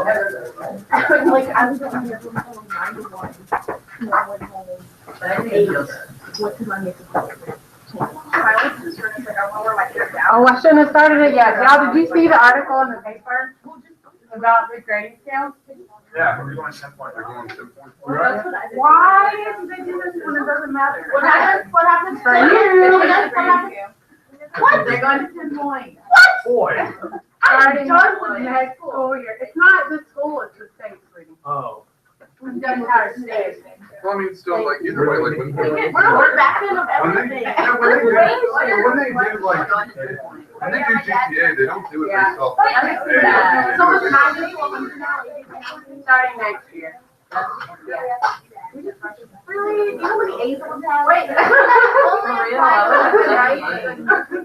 Like I was on here from 9 to 1. And I went home at 8. What did I make a call? Oh, I shouldn't have started it yet. Y'all, did you see the article in the paper about the grading scale? Yeah, we're going 10 point. They're going 10 point. Why did they do this when it doesn't matter? What happens for you? What? They're going to 10 points. Boy. Starting with next school year. It's not the school, it's the state, sweetie. Oh. We've done entire state. Well, I mean, still, like, either way, like, We're back in of everything. when they do, like, when they do GTA, they don't do it based off. So it's 90, Starting next year. really? You know how many A's on that? Wait.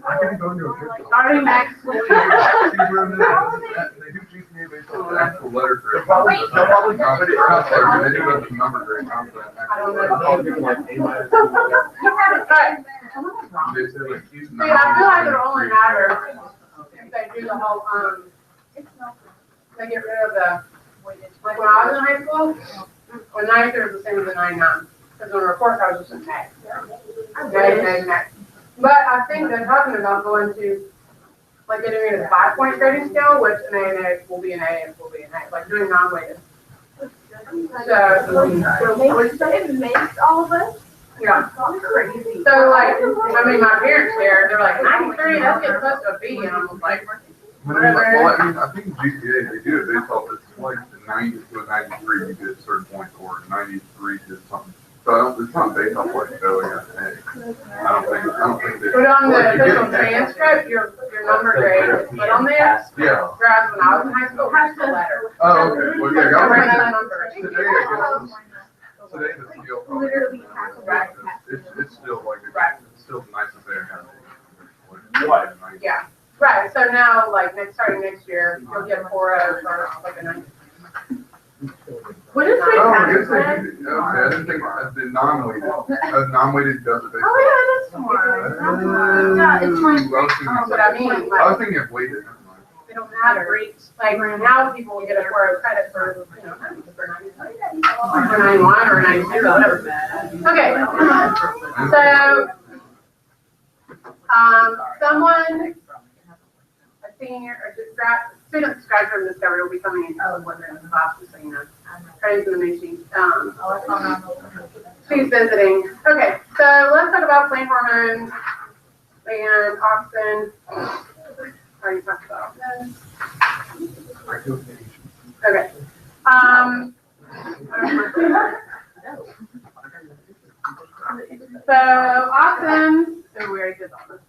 I could be going to a trip. Starting next school year. They do GTA based off the actual letter grade. They'll probably not letter, but they do have the number grade. I don't know. They say, like, he's See, I feel like it only matters if they do the whole, they get rid of the, like when I was in high school, when 93 was the same as the 99. Because when report card was just an A. But I think they're talking about going to, like getting rid of the 5-point grading scale, which an A and A will be an A and will be an A, like doing non-weighted. So, It makes all of us. yeah. Crazy. So like, I mean, my parents there, they're like, 93, that's getting close to a B, and I'm like, Well, I mean, I think GTA, they do it based off, it's like the 90 to a 93, you get a certain point, or 93 to something. So it's not based off like failing an A. I don't think they. But on the official transcript, your number grade, but on there, Yeah. whereas when I was in high school, has the letter. Oh, okay, well, yeah, I y'all ran read that it. number. Today, I guess, today the scale probably, it's still like, it's still nice that they have. What? Yeah, right, so now, like, starting next year, you'll get a 4.0 or like a 9. What is Oh, I it? guess they do, okay, I didn't think, the non-weighted, non-weighted does it based off. Oh, yeah, that's smart. Yeah, it's like, Oh, but I mean, I like, was thinking of weighted, never mind. they don't matter. Like, now people will get a 4.0 credit for, you know, for 91 or 92 or whatever. Okay, so, someone, a senior, or just student subscribed from Discovery will be coming in, when they're in the class, just so you know. Credits in the new sheet. She's visiting. Okay, so let's talk about plant hormones and auxin. Already talked about this. Okay. So auxin, so we already did all this.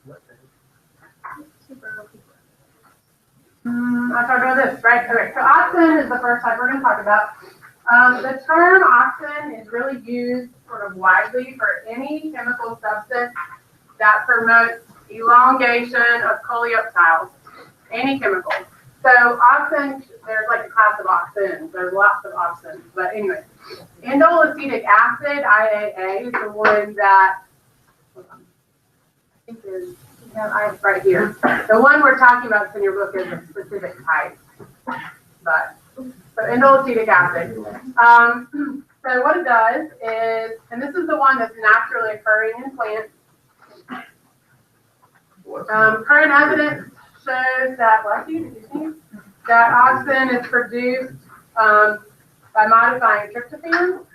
I talked about this, right? Okay, so auxin is the first type we're going to talk about. The term auxin is really used sort of widely for any chemical substance that promotes elongation of coleoptiles, any chemical. So auxin, there's like a class of auxins, there's lots of auxins, but anyway. Indolacetic acid, IAA, is the one that, hold on, I think is, I have right here. The one we're talking about in your book is a specific type, but so indolacetic acid. So what it does is, and this is the one that's naturally occurring in plants. Current evidence shows that, that auxin is produced by modifying tryptophan.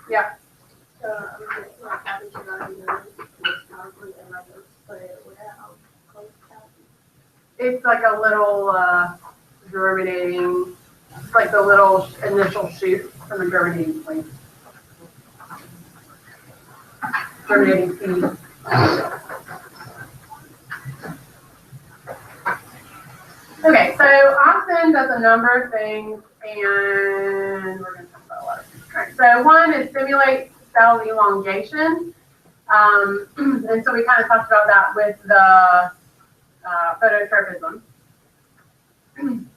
Yeah. It's like a little germinating, it's like the little initial shoot from a germinating plant. Germinating seed. Okay, so auxin does a number of things, and we're going to talk about a lot of things. Right, so one is stimulate cell elongation, and so we kind of talked about that with the phototropism. And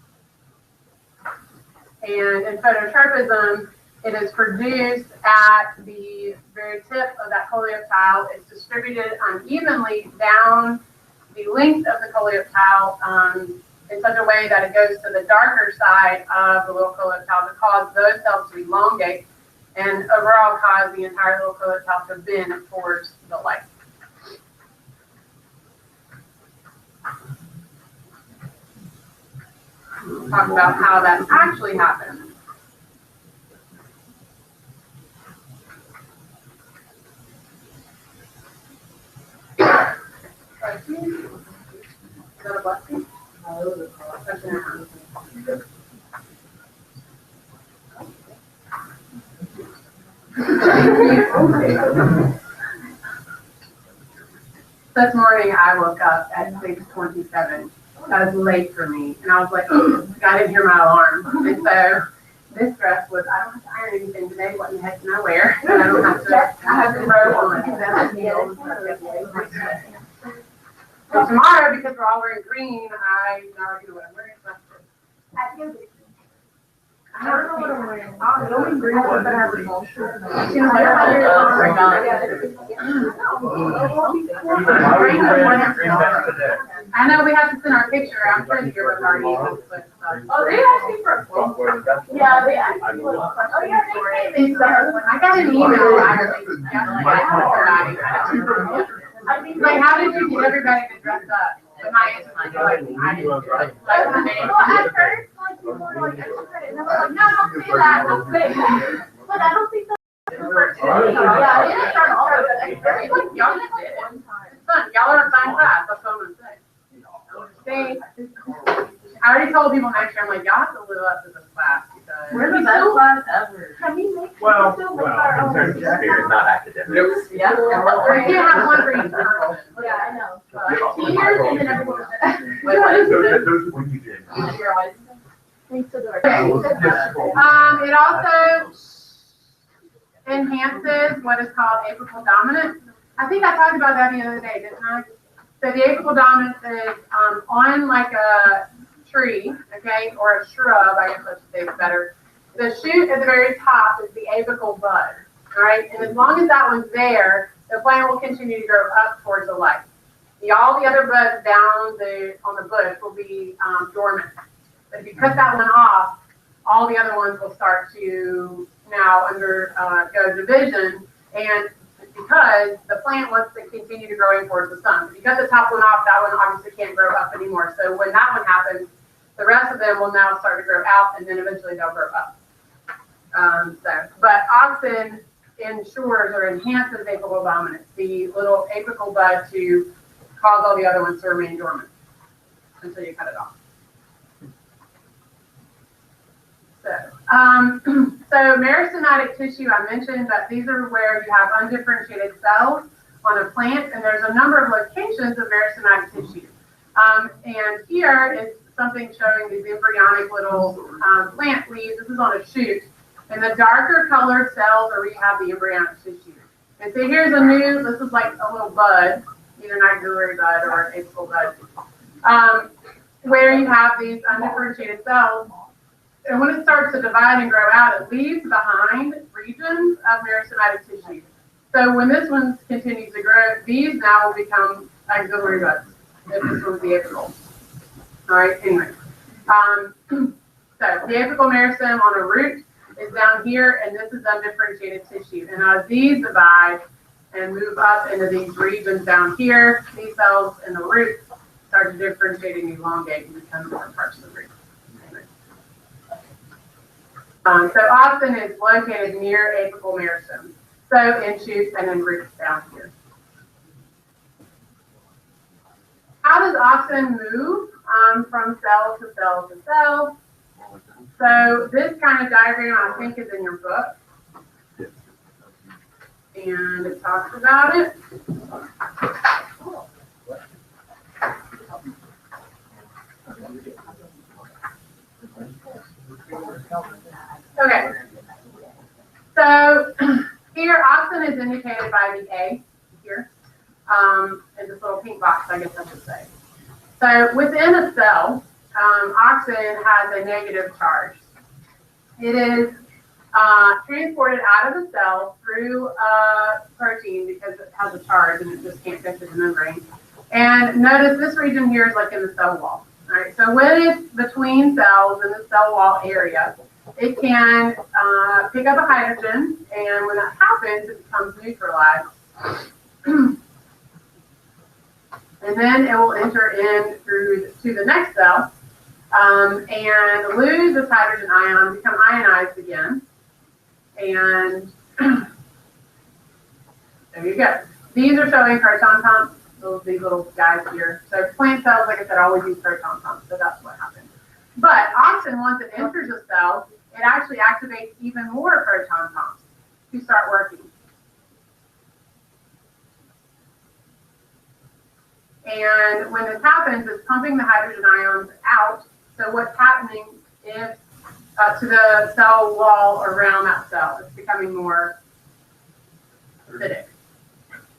in phototropism, It is produced at the very tip of that coleoptile. It's distributed unevenly down the length of the coleoptile in such a way that it goes to the darker side of the little coleoptile to cause those cells to elongate and overall cause the entire little coleoptile to bend towards the light. Talk about how that actually happens. Is that a blessing? This morning I woke up at 6:27. That was late for me, and I was like, I didn't hear my alarm. And so this dress was, I don't have to iron anything today, what in the heck can I wear? And I don't have to, I have to robe on it. So tomorrow, because we're all wearing green, I'm not already know what I'm wearing. I don't know what I'm wearing. Oh, the only green one that has a ball shirt. I know we have to send our picture. I'm sure that you're already. Oh, they asked me for a quote. Yeah, they asked me for a quote. Oh, yeah, they I got an email. Like, how did you get everybody to dress up? But my answer was like, I didn't do it. Well, at first, like, people were like, extra credit. And they were like, no, don't say that. Don't say that. But I don't think that's yeah, it is starting all over. It's like, y'all just did it. It's fun. Y'all are a fine class. That's what I'm going to say. I already told people next year, I'm like, y'all have to live up to this class because We're the best class ever. Can we make, Well, still make our own? Spirit, not academic. Yeah. we can't have one for each person. Yeah, I know. But- Tears and then everyone. Wait, what is it? When you did. Thanks to the. It also enhances what is called apical dominance. I think I talked about that the other day, didn't I? So the apical dominance is on like a tree, okay, or a shrub, I guess I should say it's better. The shoot at the very top is the apical bud, all right? And as long as that one's there, the plant will continue to grow up towards the light. All the other buds down on the bush will be dormant. But if you cut that one off, all the other ones will start to now undergo division, and because the plant wants to continue to growing towards the sun. If you cut the top one off, that one obviously can't grow up anymore. So when that one happens, the rest of them will now start to grow out, and then eventually they'll grow up. But auxin ensures or enhances apical dominance, the little apical bud to cause all the other ones to remain dormant until you cut it off. So meristematic tissue, I mentioned that these are where you have undifferentiated cells on a plant, and there's a number of locations of meristematic tissue. And here is something showing these embryonic little plant leaves. This is on a shoot. And the darker colored cells are where you have the embryonic tissue. And so here's this is like a little bud, either an axillary bud or an apical bud, where you have these undifferentiated cells. And when it starts to divide and grow out, it leaves behind regions of meristematic tissue. So when this one continues to grow, these now will become axillary buds. If this one's the apical. All right, anyway. So the apical meristem on a root is down here, and this is undifferentiated tissue. And as these divide and move up into these regions down here, these cells in the root start to differentiate and elongate and become different parts of the root. So auxin is located near apical meristem, so in shoots and in roots down here. How does auxin move from cell to cell to cell? So this kind of diagram I think is in your book, and it talks about it. Okay, so here auxin is indicated by the A here, in this little pink box, I guess I should say. So within a cell, auxin has a negative charge. It is transported out of the cell through protein because it has a charge and it just can't get to the membrane. And notice this region here is like in the cell wall. All right, so when it's between cells in the cell wall area, it can pick up a hydrogen, and when that happens, it becomes neutralized. And then it will enter in through to the next cell and lose this hydrogen ion, become ionized again. And there you go. These are showing proton pumps, these little guys here. So plant cells, like I said, always use proton pumps, so that's what happens. But auxin, once it enters a cell, it actually activates even more proton pumps to start working. And when this happens, it's pumping the hydrogen ions out. So what's happening is to the cell wall around that cell, it's becoming more acidic,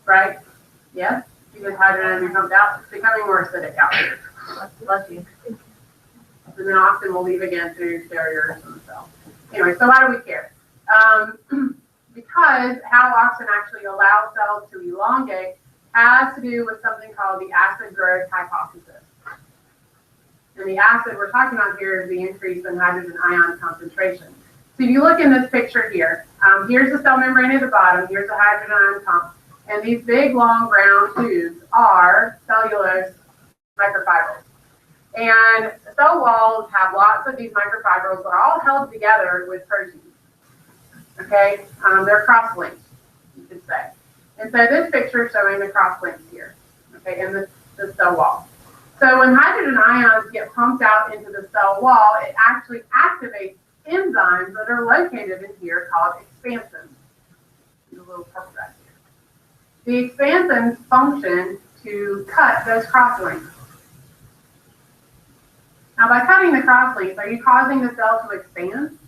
right? Yes? Because hydrogen being pumped out, it's becoming more acidic out here. Bless you. And then auxin will leave again through carriers in the cell. Anyway, so why do we care? Because how auxin actually allows cells to elongate has to do with something called the acid growth hypothesis. And the acid we're talking about here is the increase in hydrogen ion concentration. So if you look in this picture here, here's the cell membrane at the bottom, here's the hydrogen ion pump, and these big long brown tubes are cellulose microfibrils. And cell walls have lots of these microfibrils that are all held together with proteins. Okay, they're cross-linked, you could say. And so this picture is showing the cross-links here, okay, in the cell wall. So when hydrogen ions get pumped out into the cell wall, it actually activates enzymes that are located in here called expansins. A little purple back here. The expansins function to cut those cross-links. Now, by cutting the cross-links, are you causing the cell to expand?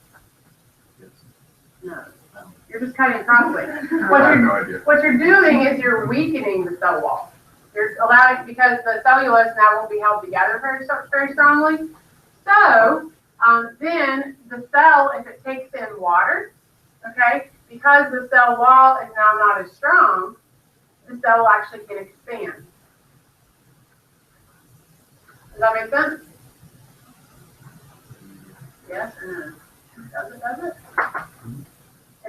No. You're just cutting cross-links. I have no idea. What you're doing is you're weakening the cell wall. You're allowing, because the cellulose now won't be held together very strongly. So then the cell, if it takes in water, okay, because the cell wall is now not as strong, the cell actually can expand. Does that make sense? Yes or no? Does it?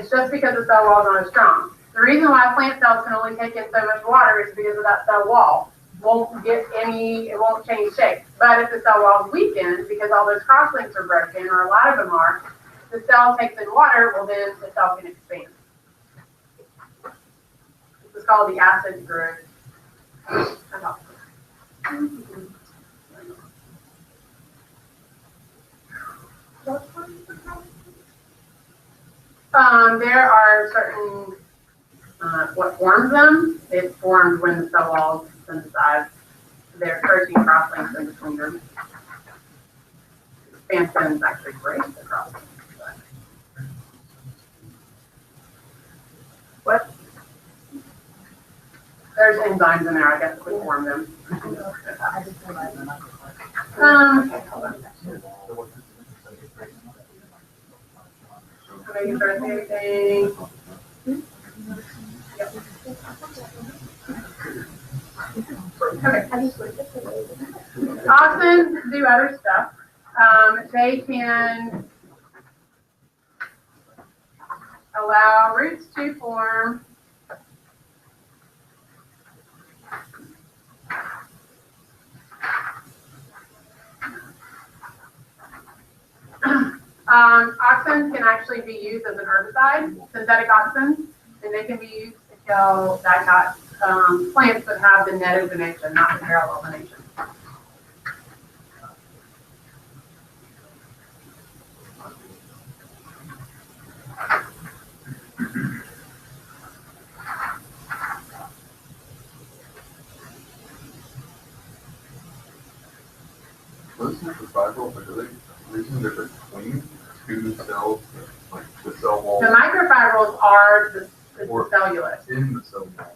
It's just because the cell wall is not as strong. The reason why plant cells can only take in so much water is because of that cell wall. It won't change shape. But if the cell wall is weakened, because all those crosslinks are broken, or a lot of them are, the cell takes in water, well then the cell can expand. This is called the acid growth. There are certain, what forms them? It's formed when the cell wall is synthesized. There are protein crosslinks in between them. Expansins actually break the crosslinks. What? There's enzymes in there, I guess, that form them. I just realized the microphone. Okay, hold on. I'm making sure I say everything. Yep. Okay. Auxins do other stuff. They can allow roots to form. Auxins can actually be used as an herbicide, synthetic auxins, and they can be used to kill dicot plants that have the net ovination, not the parallel ovination. Those microfibrils, are the reason they're between two cells, like the cell wall? The microfibrils are the cellulose. In the cell wall.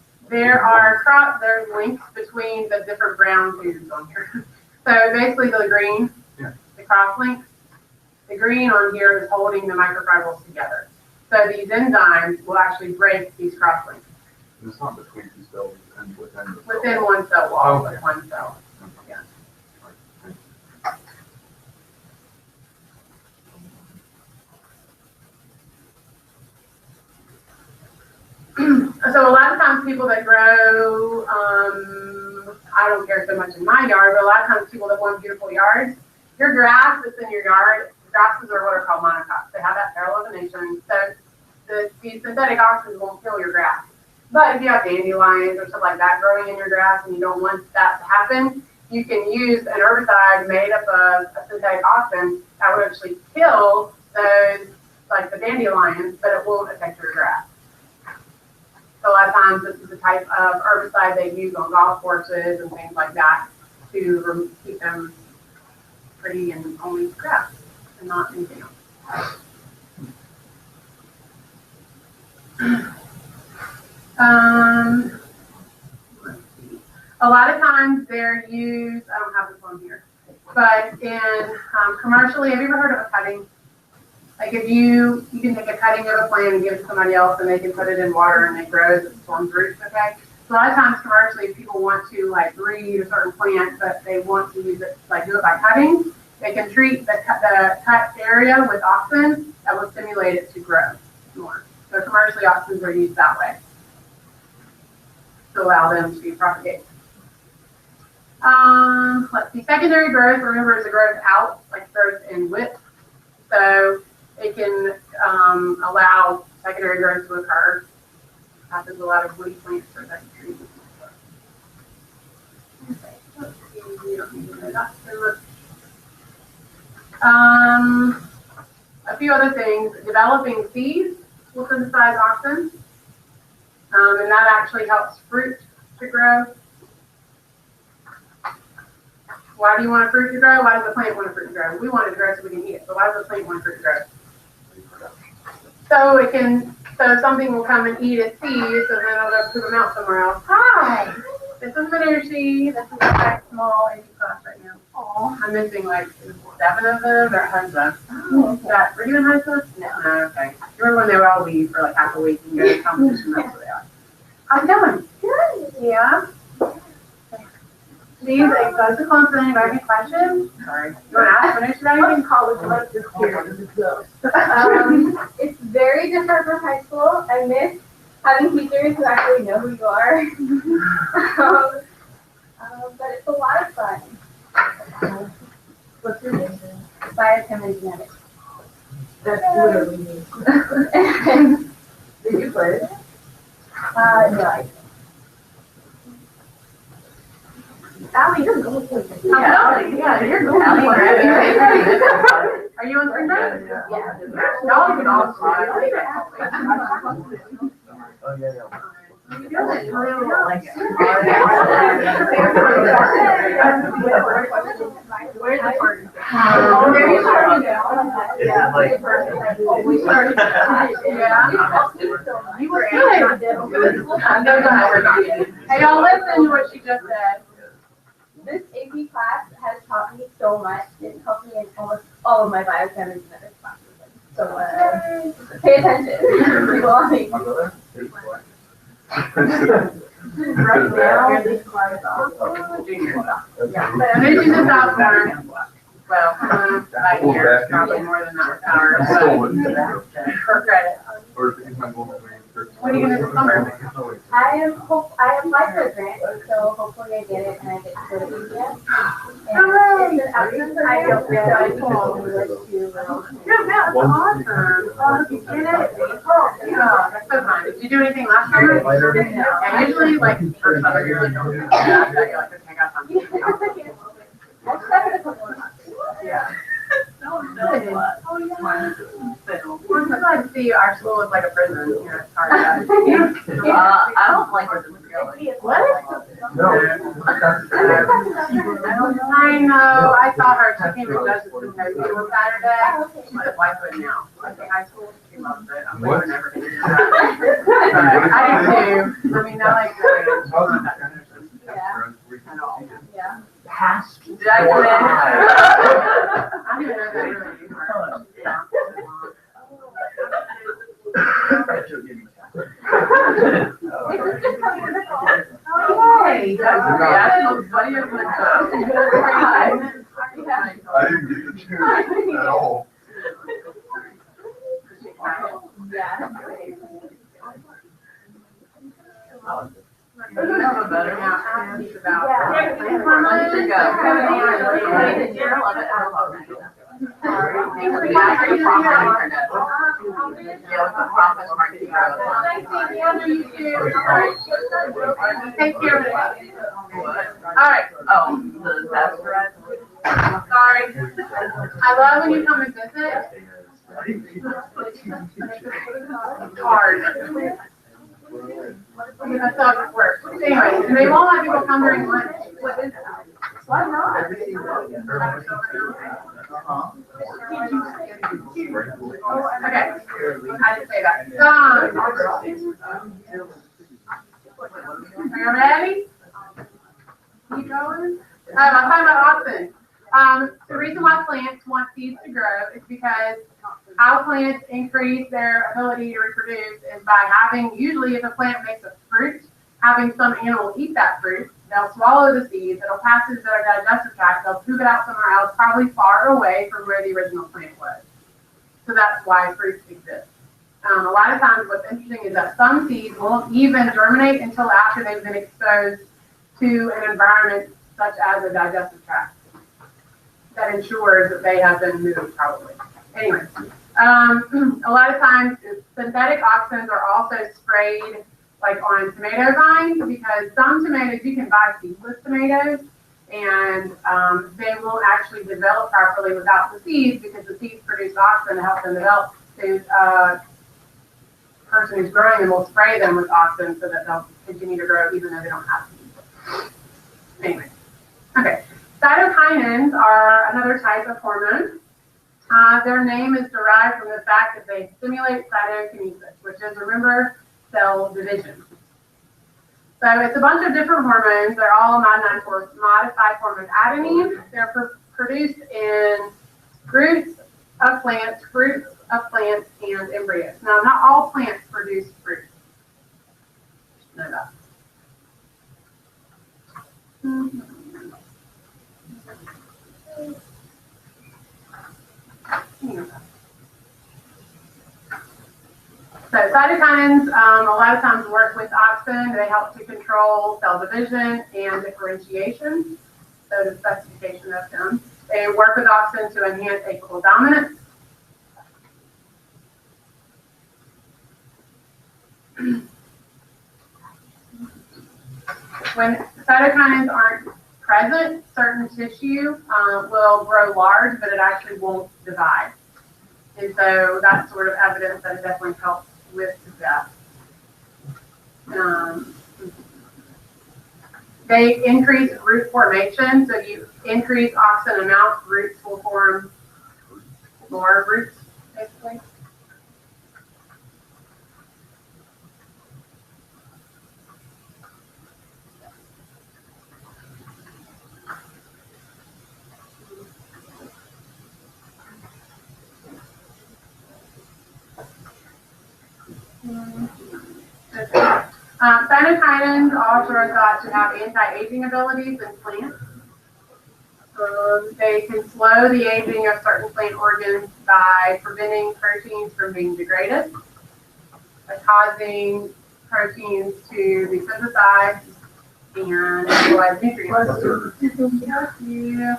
There's links between the different brown tubes on here. So basically the green, the cross links, the green on here is holding the microfibrils together. So these enzymes will actually break these crosslinks It's not between two cells and within the cell. within one cell wall, Okay. with one cell. So a lot of times people that grow, I don't care so much in my yard, but a lot of times people that want beautiful yards, your grass that's in your yard, grasses are what are called monocots. They have that parallel elevation, so these synthetic auxins won't kill your grass. But if you have dandelions or stuff like that growing in your grass and you don't want that to happen, you can use an herbicide made up of a synthetic auxin that would actually kill those, like the dandelions, but it won't affect your grass. So a lot of times this is the type of herbicide they use on golf courses and things like that to keep them pretty and only grass and not anything else. Let's see. A lot of times they're used, I don't have this one here, but in commercially, have you ever heard of a cutting? Like if you can take a cutting of a plant and give it to somebody else and they can put it in water and it grows, it forms roots, okay? So a lot of times commercially, people want to like breed a certain plant, but they want to use it, like do it by cutting. They can treat the cut area with auxins that will stimulate it to grow more. So commercially, auxins are used that way to allow them to propagate. Let's see, secondary growth, remember, is a growth out, like growth in width. So it can allow secondary growth to occur. Happens a lot of woody plants or that trees. Okay, let's see, we don't need to know that so much. A few other things, developing seeds will synthesize auxins, and that actually helps fruit to grow. Why do you want a fruit to grow? Why does the plant want a fruit to grow? We want it to grow so we can eat it. So why does the plant want a fruit to grow? So something will come and eat its seeds, and then it'll go poop them out somewhere else. Hi, this is Manushi. This is my small AP class right now. Oh, I'm missing like 7 of them. They're hundreds. Oh, okay. Were you in high school? No. Okay. You remember when they would all leave for like half a week and go to competition? That's what they are. How's it going? Good. Yeah. Please, go to Clemson. If I have any questions, sorry. You want to ask Manushi anything? College life is here. It's very different from high school. I miss having teachers who actually know who you are. But it's a lot of fun. What's your name? Biochem and genetics. That's literally me. Did you play it? No, I Allie, you're going to Yeah, you're going. Allie, Are you on spring break? Yeah. Y'all can all fly. Oh, yeah. Where's the party? You were good. Hey, y'all listen to what she just said. This AP class has taught me so much. It's helped me in almost all of my biochem and genetics classes. So pay attention. Keep along. Right now, this class And then she's a sophomore. Well, like years, probably more than that hours, but for credit. What are you gonna do this summer? I applied for a grant, and so hopefully I get it and I get to go to India. And it's an absence I don't know. I told you Yeah, that's awesome. Oh, you did it. Oh, yeah, that's so fun. Did you do anything last summer? Yeah, usually like first summer, you're like, oh, yeah, you're like, okay, I got something. I've started a couple of months. Yeah. Well, sometimes I see our school is like a prison, you know, it's hard to. I don't like it. What? I know, I saw her, she came to Justice Symposium on Saturday, she's at Whitewood now, like in high school, she loves it, I'm like, we're never gonna do that. But I do too, I mean, I like the, Yeah. at all. Yeah. Did I come in? I didn't know that really. Yeah. Hey, that's funny as I didn't get the tune at all. Yeah. Take care of it. All right. Oh, the pastor. Sorry. I love when you come and visit. Hard. That's how it works. Anyway, and they won't let people come during lunch. What is that? Why not? Okay. I didn't say that. Are you ready? Keep going. I'm talking about oxen. The reason why plants want seeds to grow is because how plants increase their ability to reproduce is by having, usually if a plant makes a fruit, having some animal eat that fruit. They'll swallow the seeds, it'll pass through their digestive tract, they'll poop it out somewhere else, probably far away from where the original plant was. So that's why fruits exist. A lot of times what's interesting is that some seeds won't even germinate until after they've been exposed to an environment such as a digestive tract that ensures that they have been moved probably. Anyway, a lot of times synthetic auxins are also sprayed like on tomato vines because some tomatoes, you can buy seedless tomatoes and they won't actually develop properly without the seeds because the seeds produce auxin to help them develop. The person who's growing them will spray them with auxin so that they'll continue to grow even though they don't have seeds. Anyway, okay. Cytokinins are another type of hormone. Their name is derived from the fact that they stimulate cytokinesis, which is, remember, cell division. So it's a bunch of different hormones. They're all modified form of adenine. They're produced in fruits of plants, and embryos. Now, not all plants produce fruit. Know that. So cytokines, a lot of times work with auxin. They help to control cell division and differentiation. So the specification of them. They work with auxin to enhance apical dominance. When cytokines aren't present, certain tissue will grow large, but it actually won't divide. And so that's sort of evidence that it definitely helps with that. They increase root formation. So you increase auxin amount, roots will form more roots, basically. Cytokinins also are thought to have anti-aging abilities in plants. They can slow the aging of certain plant organs by preventing proteins from being degraded, by causing proteins to be synthesized and utilize nutrients. Yeah.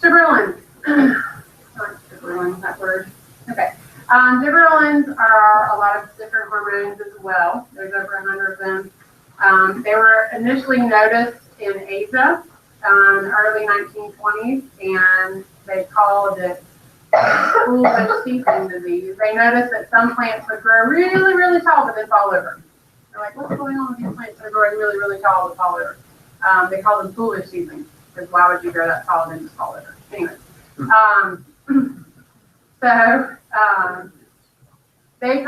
Gibberellins. Gibberellins, that word. Okay. Gibberellins are a lot of different hormones as well. There's over 100 of them. They were initially noticed in Asia in the early 1920s, and they called it foolfish ceasing disease. They noticed that some plants would grow really, really tall, but then fall over. They're like, what's going on with these plants? They're growing really, really tall, the taller. They call them foolish seedlings, because why would you grow that tall and just call it? Anyway, they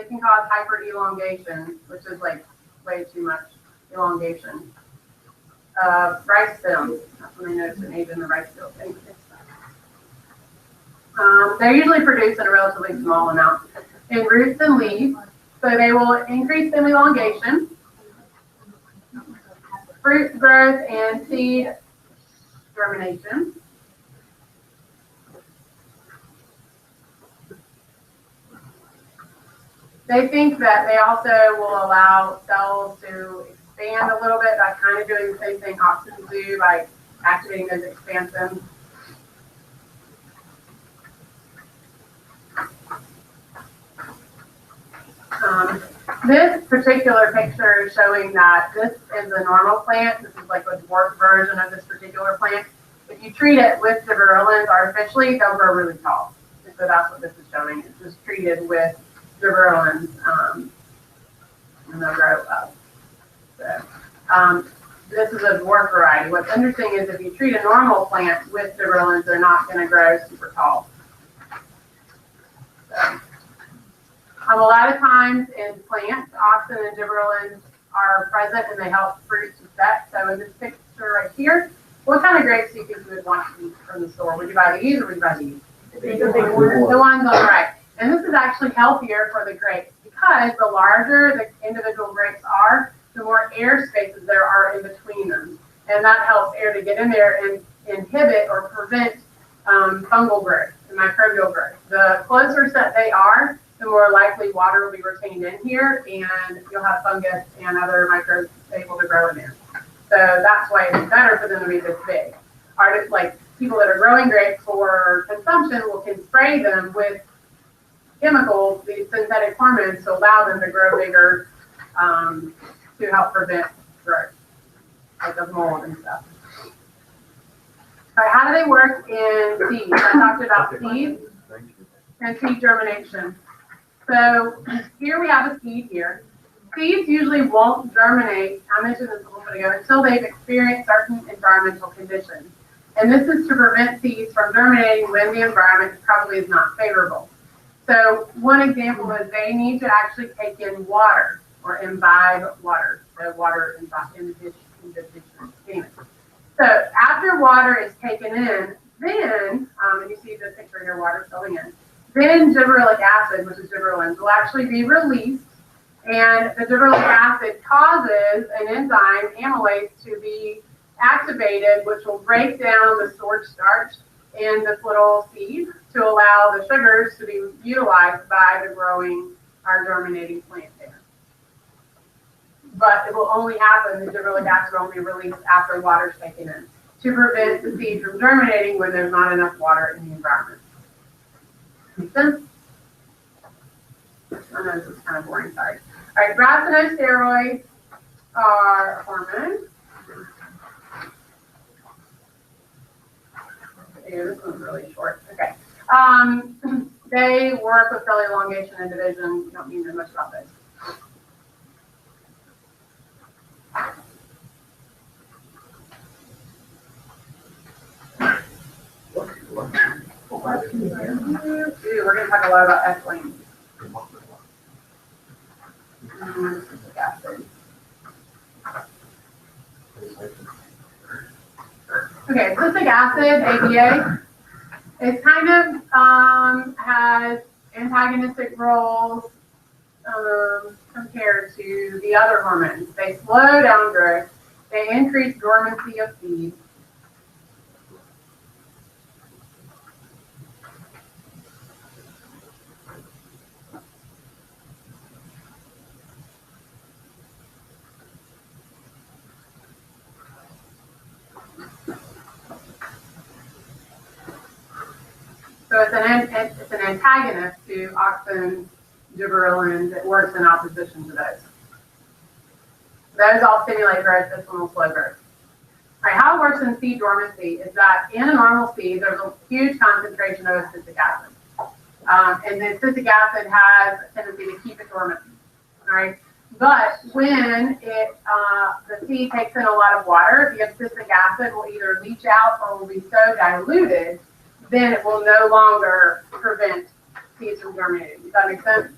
can cause hyper elongation, which is like way too much elongation. Rice stems, that's when they notice an age in the rice field. They're usually produced in a relatively small amount in roots and leaves, so they will increase stem elongation, fruit growth, and seed germination. They think that they also will allow cells to expand a little bit by kind of doing the same thing auxins do by activating those expansins. This particular picture is showing that this is a normal plant. This is like a dwarf version of this particular plant. If you treat it with gibberellins artificially, they'll grow really tall. And so that's what this is showing. It's just treated with gibberellins, and they'll grow up. So, this is a dwarf variety. What's interesting is if you treat a normal plant with gibberellins, they're not going to grow super tall. So, a lot of times in plants, auxin and gibberellins are present and they help fruits to set. So in this picture right here, what kind of grapes do you think you would want to eat from the store? Would you buy these or would you buy these? The ones on the right. And this is actually healthier for the grapes because the larger the individual grapes are, the more air spaces there are in between them. And that helps air to get in there and inhibit or prevent fungal growth and microbial growth. The closer set they are, the more likely water will be retained in here and you'll have fungus and other microbes able to grow in there. So that's why it's better for them to be this big. Artists, like people that are growing grapes for consumption can spray them with chemicals, these synthetic hormones, to allow them to grow bigger to help prevent growth, like of mold and stuff. All right, how do they work in seeds? I talked about seeds and seed germination. So here we have a seed here. Seeds usually won't germinate, I mentioned this a little bit ago, until they've experienced certain environmental conditions. And this is to prevent seeds from germinating when the environment probably is not favorable. So one example is they need to actually take in water or imbibe water. So water inhibition. Anyway. So after water is taken in, then, and you see the picture here, water filling in, then gibberellic acid, which is gibberellins, will actually be released, and the gibberellic acid causes an enzyme, amylase, to be activated, which will break down the stored starch in this little seed to allow the sugars to be utilized by the growing or germinating plant there. But it will only happen, the gibberellic acid will only be released after water is taken in to prevent the seed from germinating when there's not enough water in the environment. Make sense? I know this is kind of boring, sorry. All right, rhabdomyosteroids are hormones. This one's really short. Okay. They work with cell elongation and division. You don't need to know much about this. We're going to talk a lot about ethylene. Citric acid. Okay, citric acid, ADA, it kind of has antagonistic roles compared to the other hormones. They slow down growth, they increase dormancy of seeds. So it's an antagonist to auxin, gibberellins. It works in opposition to those. Those all stimulate growth. This one will slow growth. All right, how it works in seed dormancy is that in a normal seed, there's a huge concentration of acetic acid. And the acetic acid has a tendency to keep it dormant. right? But when the seed takes in a lot of water, the abscisic acid will either leach out or will be so diluted, then it will no longer prevent seeds from germinating. Does that make sense?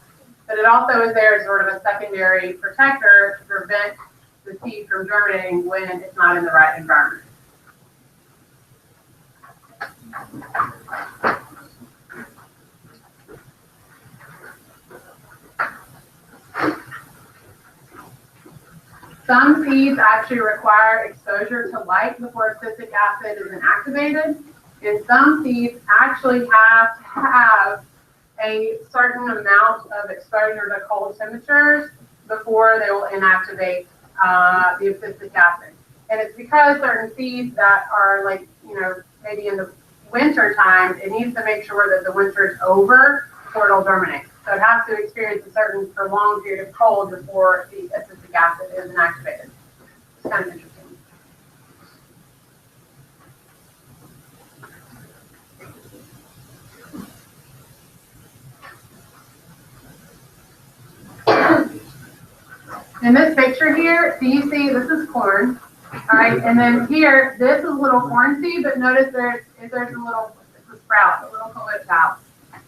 But it also is there as sort of a secondary protector to prevent the seed from germinating when it's not in the right environment. Some seeds actually require exposure to light before abscisic acid is inactivated, and some seeds actually have to have a certain amount of exposure to cold temperatures before they will inactivate the abscisic acid. And it's because certain seeds that are like, maybe in the winter time, it needs to make sure that the winter is over before it'll germinate. So it has to experience a certain prolonged period of cold before the abscisic acid is inactivated. It's kind of interesting. In this picture here, do you see this is corn? All right, and then here, this is little corn seed, but notice there's a little, it's a sprout, a little calypso out.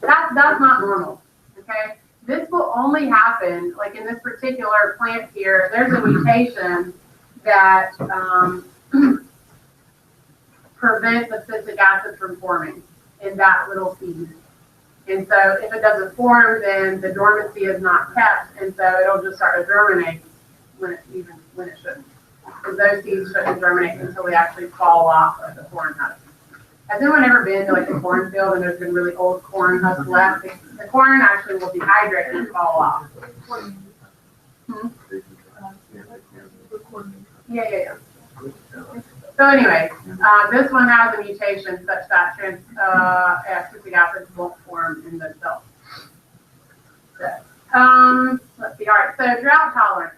That's not normal, okay? This will only happen, like in this particular plant here, there's a mutation that prevents abscisic acid from forming in that little seed. And so if it doesn't form, then the dormancy is not kept, and so it'll just start to germinate when it shouldn't. Because those seeds shouldn't germinate until they actually fall off of the corn husk. Has anyone ever been to like a cornfield and there's been really old corn husk left? The corn actually will dehydrate and fall off. Yeah. So anyway, this one has a mutation such that abscisic acids won't form in the cells. So, let's see. All right. So drought tolerance.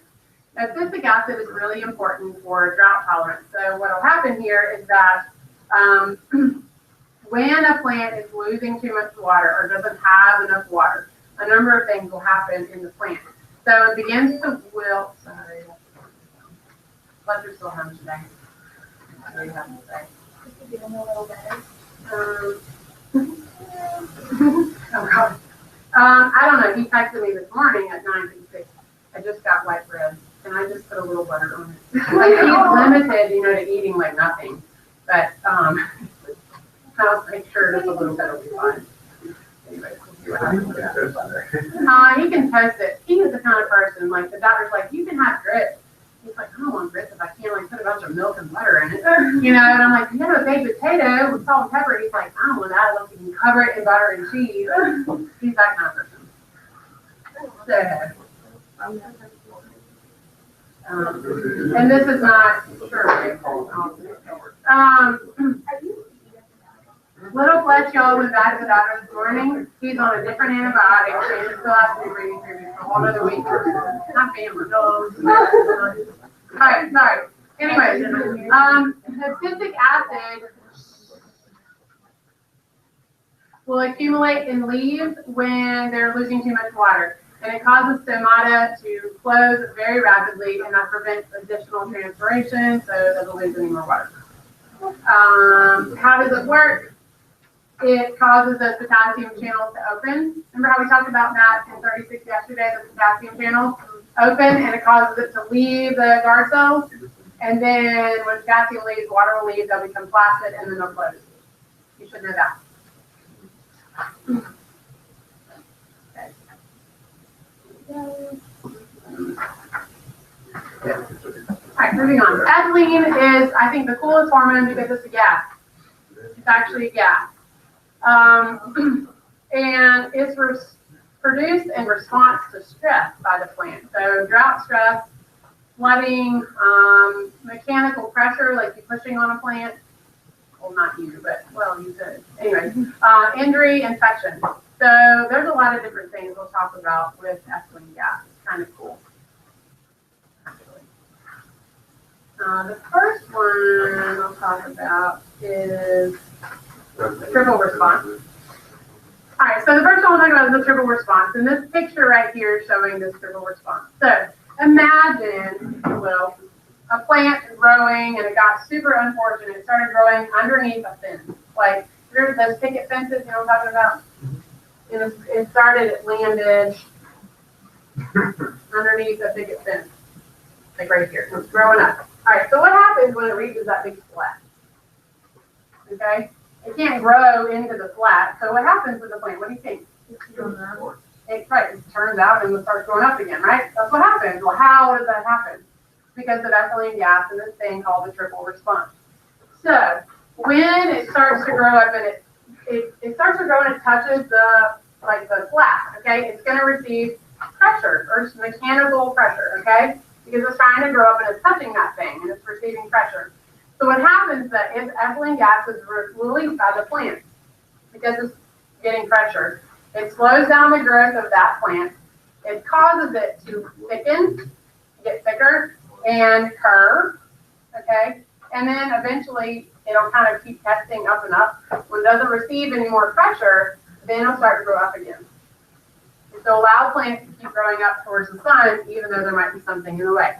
Abscisic acid is really important for drought tolerance. So what will happen here is that when a plant is losing too much water or doesn't have enough water, a number of things will happen in the plant. So it begins to wilt. Sorry. Fletcher's still home today. What do you have to say? Feeling a little better. Oh God. I don't know. He texted me this morning at 9:56. I just got white bread and I just put a little butter on it. Like he's limited, to eating like nothing. But I'll make sure just a little bit will be fine. Anyway, we'll see what happens. He can toast it. He is the kind of person, like the doctor's like, you can have grits. He's like, I don't want grits if I can't like put a bunch of milk and butter in it. And I'm like, you have a baked potato with salt and pepper. He's like, I don't want that unless you can cover it in butter and cheese. He's that kind of person. So, and this is not sure. Little Fletch, y'all went back to the doctor this morning. He's on a different antibiotic, so he still has to be breathing through me for a whole other week. Not family. All right, sorry. Anyway, abscisic acid will accumulate in leaves when they're losing too much water. And it causes stomata to close very rapidly, and that prevents additional transpiration, so it doesn't lose any more water. How does it work? It causes those potassium channels to open. Remember how we talked about that in 36 yesterday, the potassium channels open, and it causes it to leave the guard cells. And then when potassium leaves, water will leave, they'll become flaccid, and then they'll close. You should know that. Alright, moving on. Ethylene is, I think, the coolest hormone because it's a gas. It's actually a gas. And it's produced in response to stress by the plant. So drought stress, flooding, mechanical pressure, like you pushing on a plant. Well, not you, but, well, you could. Anyway, injury, infection. So there's a lot of different things we'll talk about with ethylene gas. It's kind of cool, actually. The first one I'll talk about is triple response. All right, right, so the first one we'll talk about is the triple response, and this picture right here is showing this triple response. So imagine, if you will, a plant growing and it got super unfortunate. It started growing underneath a fence. Like, remember those picket fences, you know what I'm talking about? And it landed underneath a picket fence, like right here. So it's growing up. All right, so what happens when it reaches that big flat? Okay, it can't grow into the flat. So what happens with the plant? What do you think? It turns out and it starts growing up again, right? That's what happens. Well, how does that happen? Because of ethylene gas and this thing called the triple response. So when it starts to grow up and it starts to grow and it touches the flat, okay, it's going to receive pressure or mechanical pressure, okay, because it's trying to grow up and it's touching that thing and it's receiving pressure. So what happens is that if ethylene gas is released by the plant, because it's getting pressure, it slows down the growth of that plant. It causes it to thicken, get thicker, and curve, okay? And then eventually it'll kind of keep testing up and up. When it doesn't receive any more pressure, then it'll start to grow up again. And so allow plants to keep growing up towards the sun, even though there might be something in the way.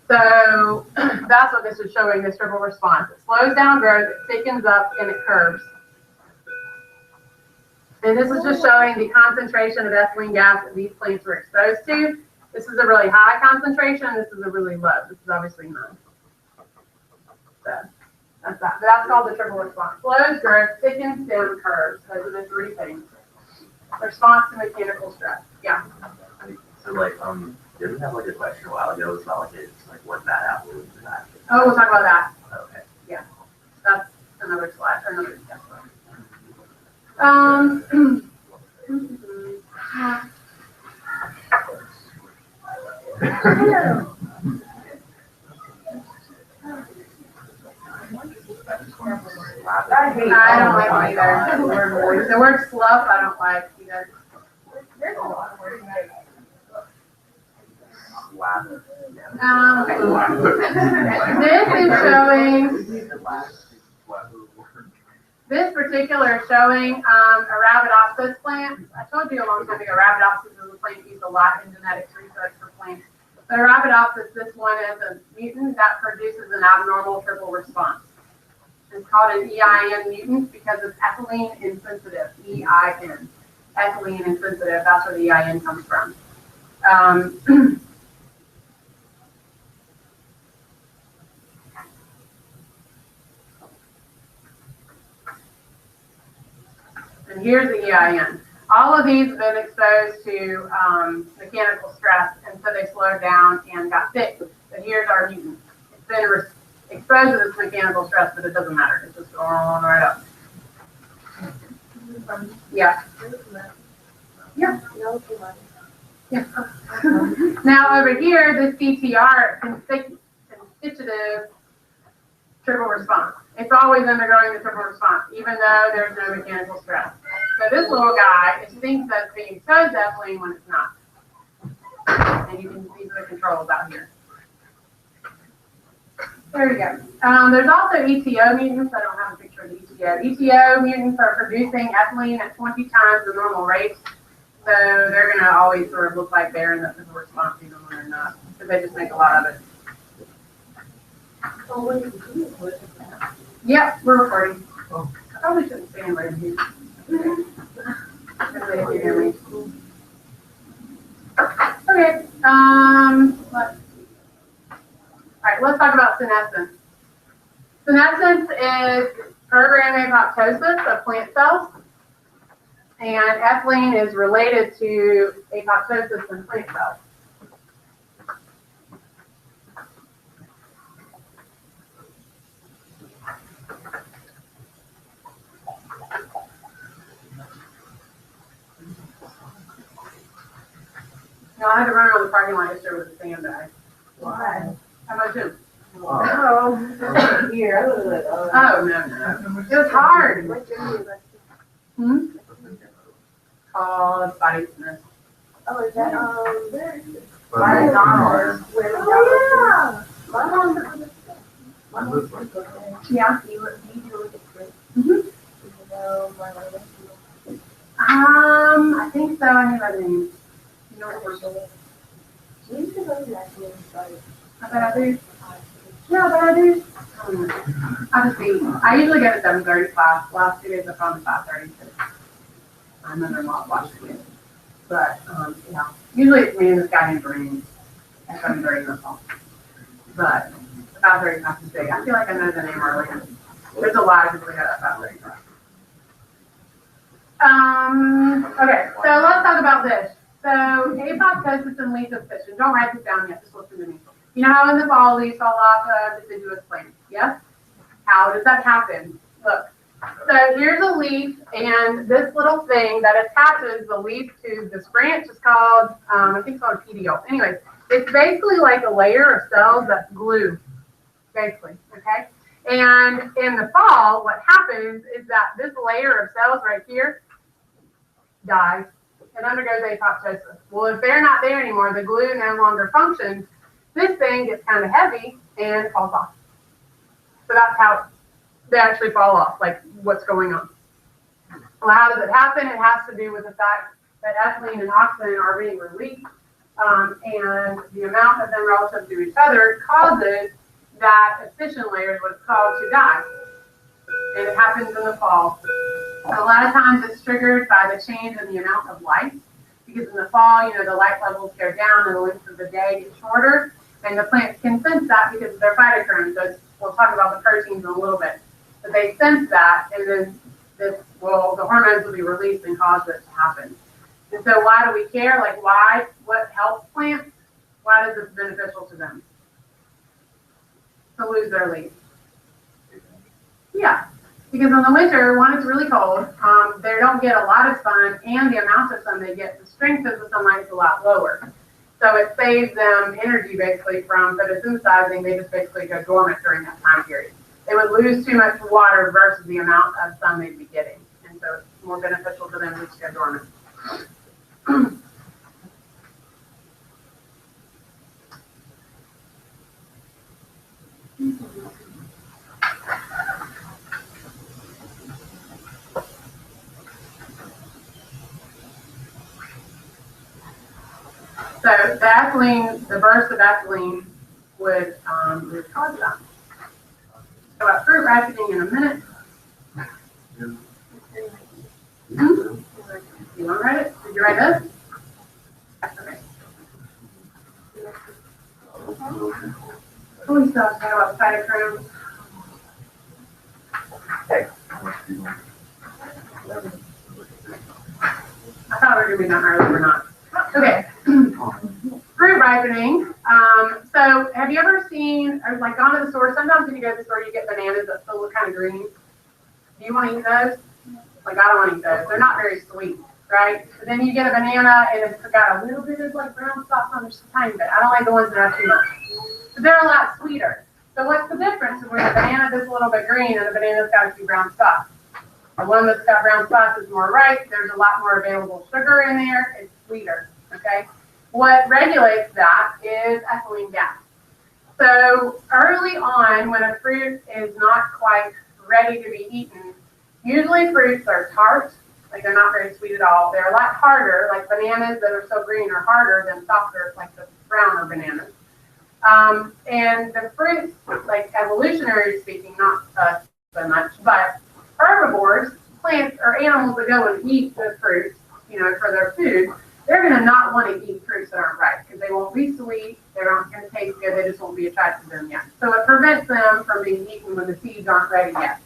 So that's what this is showing, this triple response. It slows down growth, it thickens up, and it curves. And this is just showing the concentration of ethylene gas that these plants were exposed to. This is a really high concentration. This is a really low. This is obviously none. So that's that. That's called the triple response. Slows growth, thickens, down, curves. Those are the three things. Response to mechanical stress. Yeah. So like, did we have like a question a while ago? It's not like it's like what that afterwards is that. Oh, we'll talk about that. Okay. Yeah. That's another slide or another step. I don't like it either. The word slough I don't like either. There's a lot of words. This particular is showing Arabidopsis plant. I told you a long time ago, Arabidopsis is a plant used a lot in genetics research for plants. But Arabidopsis, this one is a mutant that produces an abnormal triple response. It's called an EIN mutant because it's ethylene insensitive. EIN, ethylene insensitive. That's where the EIN comes from. And here's the EIN. All of these have been exposed to mechanical stress, and so they slowed down and got thick. But here's our mutant. It's been exposed to this mechanical stress, but it doesn't matter. It's just going on right up. Yeah. Yeah. Yeah. Now over here, this CTR, constitutive triple response. It's always undergoing the triple response, even though there's no mechanical stress. So this little guy, it thinks that it's being exposed to ethylene when it's not. And you can see the controls out here. There we go. There's also ETO mutants. I don't have a picture of the ETO. ETO mutants are producing ethylene at 20 times the normal rate. So they're going to always sort of look like they're in the triple response even when they're not, because they just make a lot of it. Yep, we're recording. I probably shouldn't stand right here. Okay, let's see. All right, let's talk about senescence. Senescence is programmed apoptosis of plant cells, and ethylene is related to apoptosis in plant cells. No, I had to run around the parking lot yesterday with a sandbag. Why? How about you? Oh, here. Oh, no. It was hard. Called Body Smith. Oh, is that, McDonald's. Oh, yeah. My mom, Yeah. you do look at this. Mm-hmm. Even though my I think so. I knew that name. You know what we're doing? Do you still go to that meeting, sorry? I bet I do. Yeah, I bet I do. I'll just see. I usually go to 7:30 class. Last 2 days I've gone to 5:30. My mother-in-law watching it. But, yeah. Usually it's me and this guy named Green at 7:30 in the fall. But 5:30 class is big. I feel like I know the name earlier. There's a lot of people that got 5:30 class. Okay, so let's talk about this. So apoptosis and leaf of fission. Don't write this down yet, just listen to me. You know how in the fall leaves fall off of deciduous plants, yes? How does that happen? Look, so here's a leaf, and this little thing that attaches the leaf to this branch is called, I think it's called a petiole. Anyways, it's basically like a layer of cells that's glue, basically, okay? And in the fall, what happens is that this layer of cells right here dies and undergoes apoptosis. Well, if they're not there anymore, the glue no longer functions, this thing gets kind of heavy and falls off. So that's how they actually fall off, like what's going on. Well, how does it happen? It has to do with the fact that ethylene and oxygen are being released, and the amount of them relative to each other causes that fission layer is what it's called to die. And it happens in the fall. And a lot of times it's triggered by the change in the amount of light, because in the fall, the light levels go down and the length of the day gets shorter, and the plants can sense that because of their phytochromes. So we'll talk about the proteins in a little bit. But they sense that, and then the hormones will be released and cause this to happen. And so why do we care? Like what helps plants? Why is this beneficial to them? To lose their leaves. Yeah, because in the winter, one, it's really cold. They don't get a lot of sun, and the amount of sun they get, the strength of the sunlight is a lot lower. So it saves them energy basically from photosynthesizing. They just basically go dormant during that time period. They would lose too much water versus the amount of sun they'd be getting. And so it's more beneficial to them to just go dormant. So the ethylene, the burst of ethylene would cause that. So about fruit ripening in a minute. You want to write it? Did you write this? Okay. Oh, we still have to talk about cytochrome. I thought we were going to be done early, we're not. Okay. Fruit ripening. So have you ever seen, or like gone to the store? Sometimes when you go to the store, you get bananas that still look kind of green. Do you want to eat those? Like, I don't want to eat those. They're not very sweet, right? But then you get a banana and it's got a little bit of like brown spots on it, just a tiny bit. I don't like the ones that have too much. But they're a lot sweeter. So what's the difference between a banana that's a little bit green and a banana that's got a few brown spots? The one that's got brown spots is more ripe. There's a lot more available sugar in there. It's sweeter, okay? What regulates that is ethylene gas. So early on, when a fruit is not quite ready to be eaten, usually fruits are tart, like they're not very sweet at all. They're a lot harder, like bananas that are so green are harder than softer, like the browner bananas. And the fruits, like evolutionary speaking, not us so much, but herbivores, plants or animals that go and eat the fruits, for their food, they're going to not want to eat fruits that aren't ripe because they won't be sweet, they're not going to taste good, they just won't be attracted to them yet. So it prevents them from being eaten when the seeds aren't ready yet.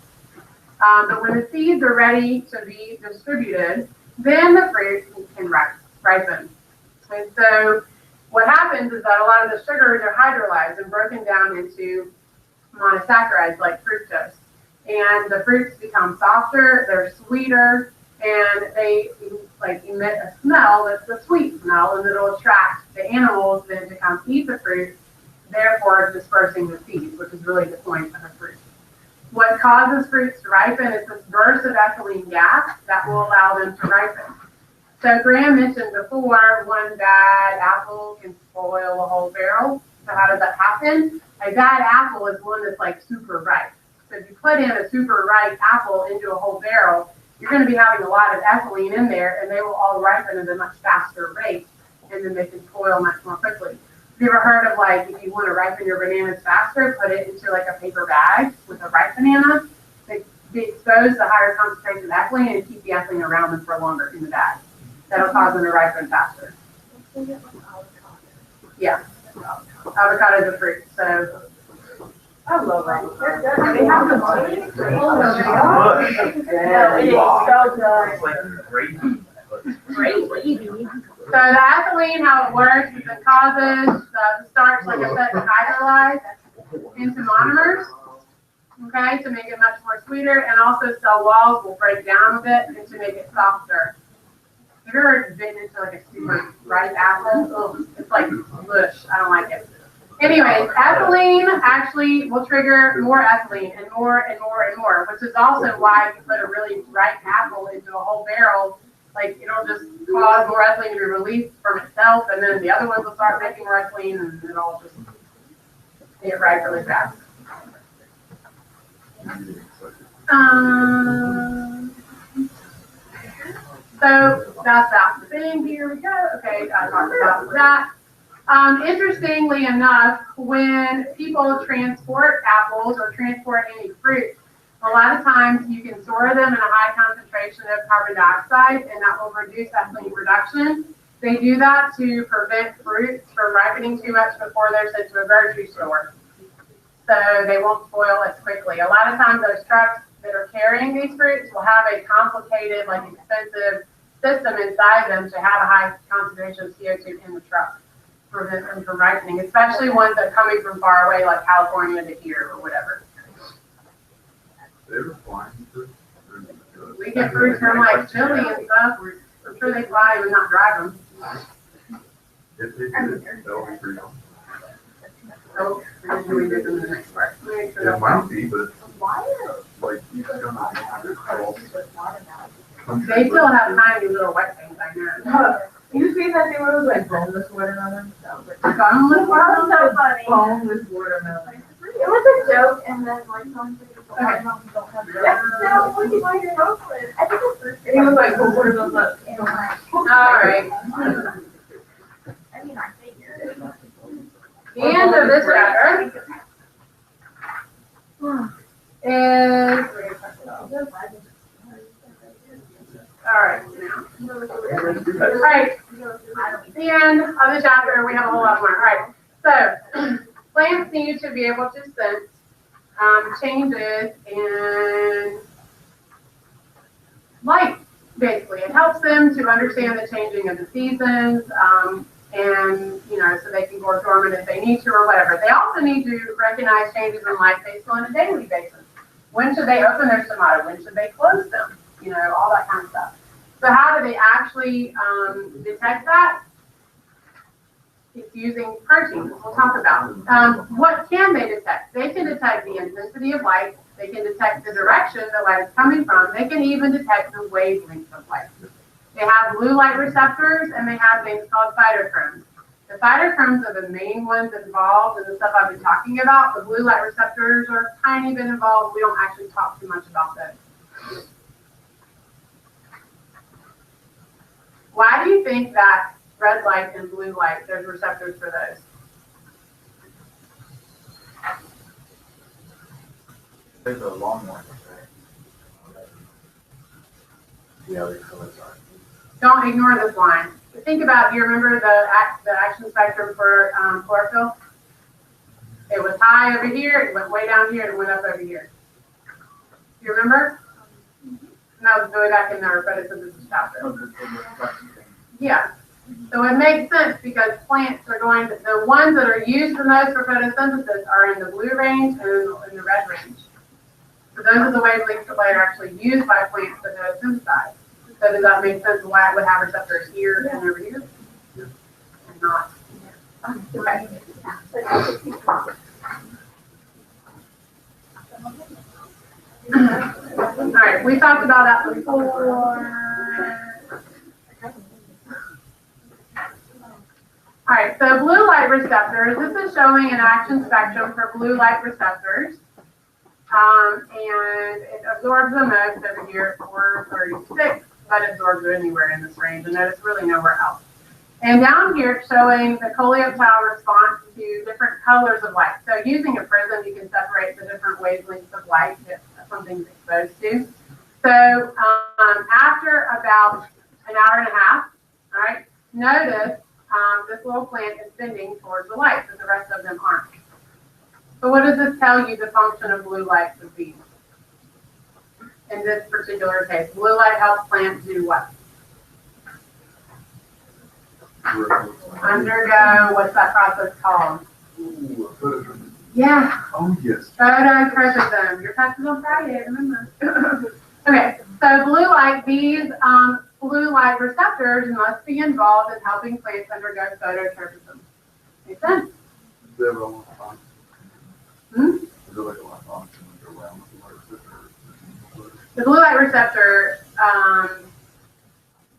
But when the seeds are ready to be distributed, then the fruit can ripen. And so what happens is that a lot of the sugars are hydrolyzed and broken down into monosaccharides like fructose. And the fruits become softer, they're sweeter, and they emit a smell that's the sweet smell, and it'll attract the animals then to come eat the fruit, therefore dispersing the seeds, which is really the point of a fruit. What causes fruits to ripen is this burst of ethylene gas that will allow them to ripen. So Graham mentioned before, one bad apple can spoil a whole barrel. So how does that happen? A bad apple is one that's like super ripe. So if you put in a super ripe apple into a whole barrel, you're gonna be having a lot of ethylene in there, and they will all ripen at a much faster rate, and then they can spoil much more quickly. Have you ever heard of, like, if you want to ripen your bananas faster, put it into like a paper bag with a ripe banana, they expose the higher concentration of ethylene and keep the ethylene around them for longer in the bag. That'll cause them to ripen faster. Yeah. Avocado is a fruit, so. I love them. They're good. They have the money. No, it is so good. It's like gravy. So the ethylene, how it works is it causes the starch, like I said, to hydrolyze into monomers, okay, to make it much more sweeter, and also cell walls will break down a bit and to make it softer. Have you ever bitten into like a super ripe apple? Ugh, it's like mush. I don't like it. Anyways, ethylene actually will trigger more ethylene and more and more and more, which is also why if you put a really ripe apple into a whole barrel, like it'll just cause more ethylene to be released from itself, and then the other ones will start making more ethylene, and it'll just get ripe really fast. So that's that thing. Here we go. Okay, I talked about that. Interestingly enough, when people transport apples or transport any fruit, a lot of times you can store them in a high concentration of carbon dioxide, and that will reduce ethylene production. They do that to prevent fruits from ripening too much before they're sent to a grocery store, so they won't spoil as quickly. A lot of times those trucks that are carrying these fruits will have a complicated, like expensive system inside them to have a high concentration of CO2 in the truck, prevent them from ripening, especially ones that are coming from far away, like California to here or whatever. They were flying fruit. We get fruit from like Chile and stuff. I'm sure they fly them and not drive them. If they did, they'll be free. So we do them in the next part. Make sure It they'll- might be, but like you gonna They still have tiny little wet things, I know. You see that thing where it was like boneless watermelon? That was like Boneless That was so funny. boneless watermelon. It was a joke, and then like someone said, Okay. no, what do you want your chocolate? I think it's first. And he was like, well, watermelon. All right. I mean, I figured. The end of this chapter is, all right, now. All right, the end of the chapter, we have a whole lot more. All right, so plants need to be able to sense changes in light, basically. It helps them to understand the changing of the seasons, and, you know, so they can go dormant if they need to or whatever. They also need to recognize changes in light based on a daily basis. When should they open their stomata? When should they close them? You know, all that kind of stuff. So how do they actually detect that? It's using proteins, we'll talk about. What can they detect? They can detect the intensity of light. They can detect the direction the light is coming from. They can even detect the wavelength of light. They have blue light receptors, and they have things called phytochromes. The phytochromes are the main ones involved in the stuff I've been talking about. The blue light receptors are a tiny bit involved. We don't actually talk too much about those. Why do you think that red light and blue light, there's receptors for those? There's a long one, right? The other colors are. Don't ignore this line. Think about, you remember the action spectrum for chlorophyll? It was high over here, it went way down here, and it went up over here. You remember? No, go back in there, but it's in this chapter. Yeah. So it makes sense because plants are going to, the ones that are used the most for photosynthesis are in the blue range and in the red range. So those are the wavelengths that are actually used by plants to photosynthesize. So does that make sense why it would have receptors here and over here? And not. Okay. All right, we talked about that before. All right, so blue light receptors. This is showing an action spectrum for blue light receptors. And it absorbs the most over here at 436, but absorbs it anywhere in this range, and notice really nowhere else. And down here, it's showing the coleoptile response to different colors of light. So using a prism, you can separate the different wavelengths of light that something's exposed to. So after about an hour and a half, all right, notice this little plant is bending towards the light, but the rest of them aren't. So what does this tell you the function of blue light would be? In this particular case, blue light helps plants do what? Undergo, what's that process called? Ooh, a photo. Yeah, Oh, yes. phototropism. Your test is on Friday, remember? Okay, so blue light, these blue light receptors must be involved in helping plants undergo phototropism. Make sense? Is there a lot of fun? Hmm? Is there like a lot of fun to go around with the water system? The blue light receptor,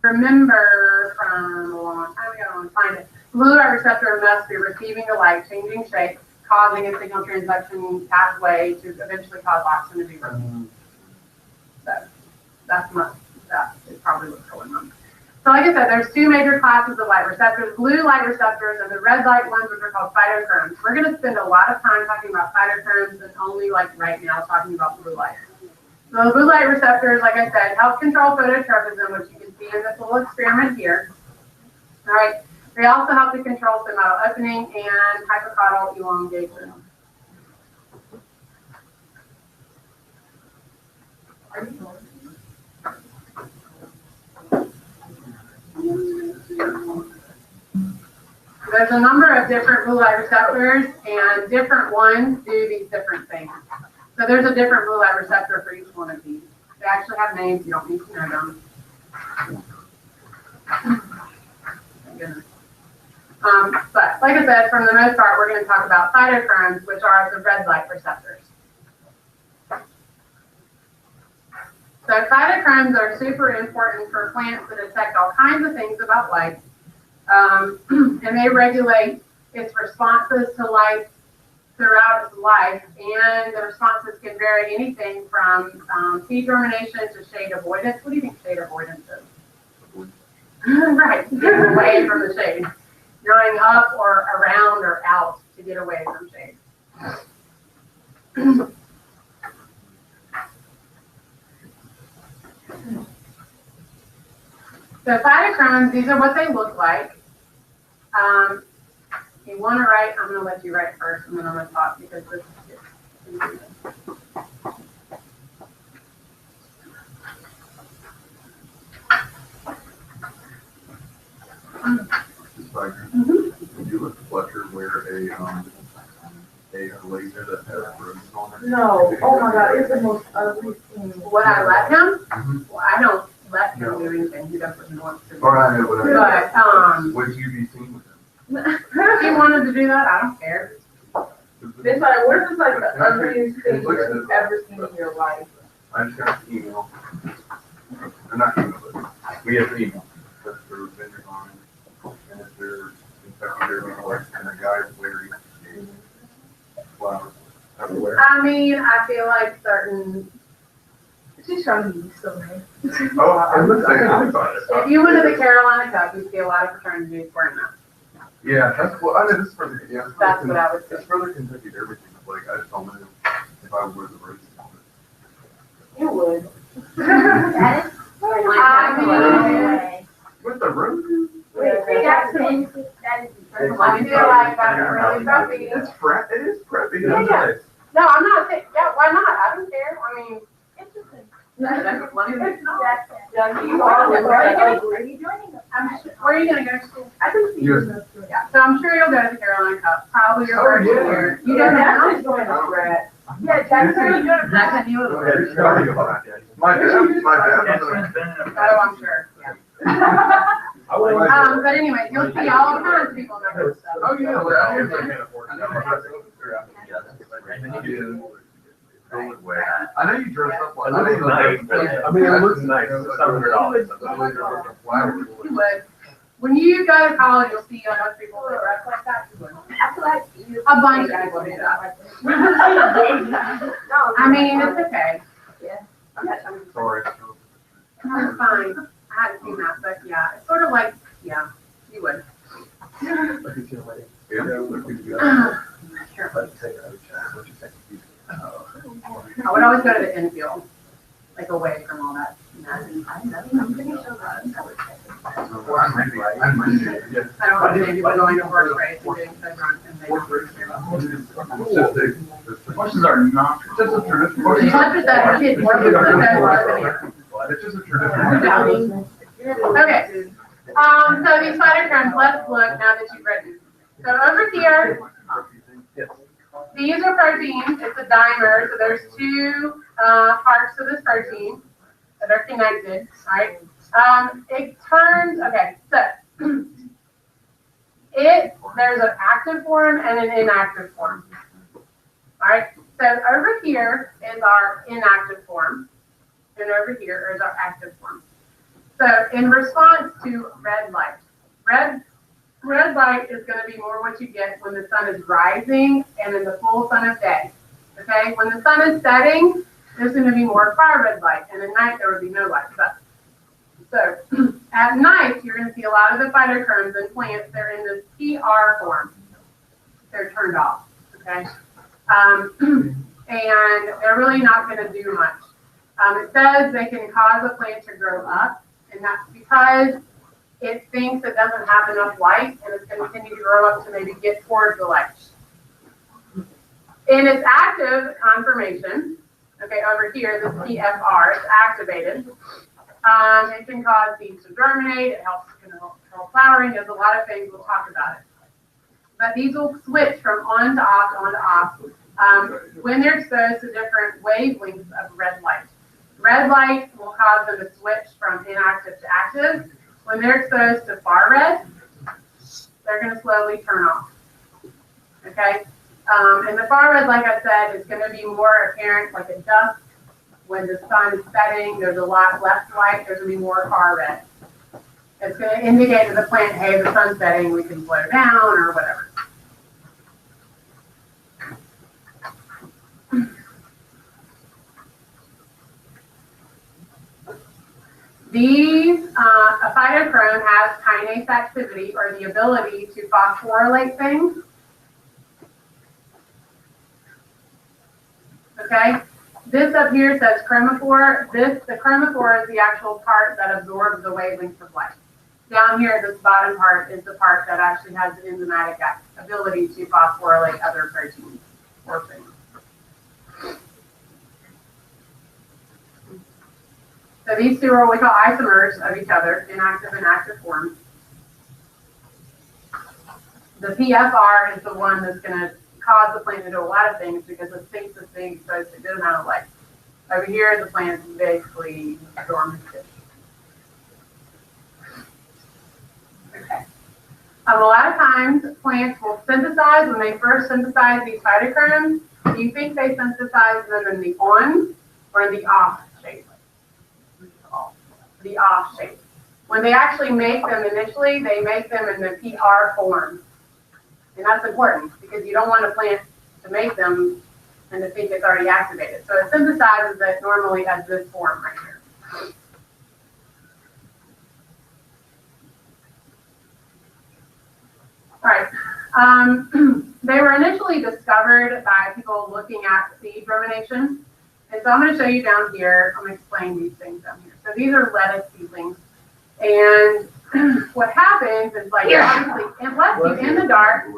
remember from a long time ago, I'm find it. The blue light receptor must be receiving the light, changing shape, causing a signal transduction pathway to eventually cause oxygen to be released. So that is probably what's going on. So like I said, there's two major classes of light receptors, blue light receptors and the red light ones, which are called phytochromes. We're going to spend a lot of time talking about phytochromes and only like right now talking about blue light. So the blue light receptors, like I said, help control phototropism, which you can see in this little experiment here. All right. They also help to control somatal opening and hypocaudal elongation. There's a number of different blue light receptors, and different ones do these different things. So there's a different blue light receptor for each one of these. They actually have names, you don't need to know them. Thank goodness. But like I said, for the most part, we're going to talk about phytochromes, which are the red light receptors. So phytochromes are super important for plants to detect all kinds of things about light. And they regulate its responses to light throughout its life. And the responses can vary anything from seed germination to shade avoidance. What do you think shade avoidance is? Right, getting away from the shade. Going up or around or out to get away from shade. So phytochromes, these are what they look like. You want to write, I'm going to let you write first, and then I'm going to talk because this is confusing. Would you let Fletcher wear a laser that has roses on it? No, oh my God, it's the most ugly thing. Would I let him? Mhm. Well, I don't let him do anything. He doesn't want to. All right, whatever. But Would you be seen with him? if he wanted to do that, I don't care. It's like, what is like the ugliest thing you've ever seen in your life? I just got an email. Or not email, but we have an email. That's for vendor line. And it's their Kentucky Derby horse, and a guy's wearing flowers everywhere. I mean, I feel like certain. She's trying to be so nice. Oh, I'm not saying I'm about it. If you went to the Carolina Cup, you'd see a lot of fraternities wearing that. Yeah, that's what, I mean, this is for the, yeah. That's what I would say. It's for the Kentucky Derby thing, like, I just don't know if I would wear the roses on it. You would. That is. I With the roses? That is. I feel like that's really preppy. It's it is preppy. Yeah, yeah. No, I'm not saying, yeah, why not? I don't care. I mean, Interesting. that's funny. That's Yeah, you are. Where are you joining us? Where are you going to go to school? I can see you. Yeah, so I'm sure you'll go to the Carolina Cup, probably your Oh, first yeah. year. You You don't don't know? have to join us, Brad. Yeah, Jackson, you're Jackson, you Go would. ahead, tell me about it. My dad, Oh, I'm sure, yeah. But anyway, you'll see all kinds of people in that kind of stuff. Oh, yeah, well, I know you dress up like. I mean, it looks nice. It's $700. You would. When you go to college, you'll see a bunch of people that dress like that. I feel like you. A bunch of people do that. No, I mean, it's okay. I'm not trying to. Sorry. It's fine. I hadn't seen that, but yeah, it's sort of like, yeah, you would. Yeah, look at you. Let's take another chat. What you think? I would always go to the infield, like away from all that. I'm pretty sure that. I'm ready. Yeah. I don't want to see people going to first grade and doing so wrong and they. The questions are not, it's just a tradition. What is that kid? What is that? It's just a tradition. Okay, so these spider crabs, let's look now that you've written. So over here, these are proteins, it's a dimer, so there's two parts to this protein that are connected, right? It turns, okay, so there's an active form and an inactive form. All right, so over here is our inactive form, and over here is our active form. So in response to red light, red light is going to be more what you get when the sun is rising and in the full sun of day. Okay, when the sun is setting, there's going to be more far red light, and at night there would be no light. So at night, you're going to see a lot of the phytochromes in plants. They're in this PR form. They're turned off. Okay, and they're really not going to do much. It says they can cause a plant to grow up, and that's because it thinks it doesn't have enough light, and it's going to continue to grow up to maybe get towards the light. In its active conformation, okay, over here, this PFR is activated. It can cause seeds to germinate. It helps control flowering. There's a lot of things. We'll talk about it. But these will switch from on to off, on to off, when they're exposed to different wavelengths of red light. Red light will cause them to switch from inactive to active. When they're exposed to far red, they're going to slowly turn off. Okay? And the far red, like I said, is going to be more apparent like at dusk. When the sun is setting, there's a lot less light, there's going to be more far red. It's going to indicate to the plant, hey, the sun's setting, we can slow down or whatever. These, a phytochrome has kinase activity, or the ability to phosphorylate things. Okay, this up here says chromophore. The chromophore is the actual part that absorbs the wavelengths of light. Down here, this bottom part is the part that actually has the enzymatic ability to phosphorylate other proteins or things. So these two are what we call isomers of each other, inactive and active forms. The PFR is the one that's going to cause the plant to do a lot of things because it thinks it's being exposed to a good amount of light. Over here, the plant is basically dormant. Okay. A lot of times, plants will synthesize. When they first synthesize these phytochromes, you think they synthesize them in the on or in the off shape. The off shape. When they actually make them initially, they make them in the PR form. And that's important because you don't want a plant to make them and to think it's already activated. So it synthesizes it normally as this form right here. All right. They were initially discovered by people looking at seed germination. And so I'm going to show you down here. I'm going to explain these things down here. So these are lettuce seedlings. And what happens is, like, obviously, unless you're in the dark,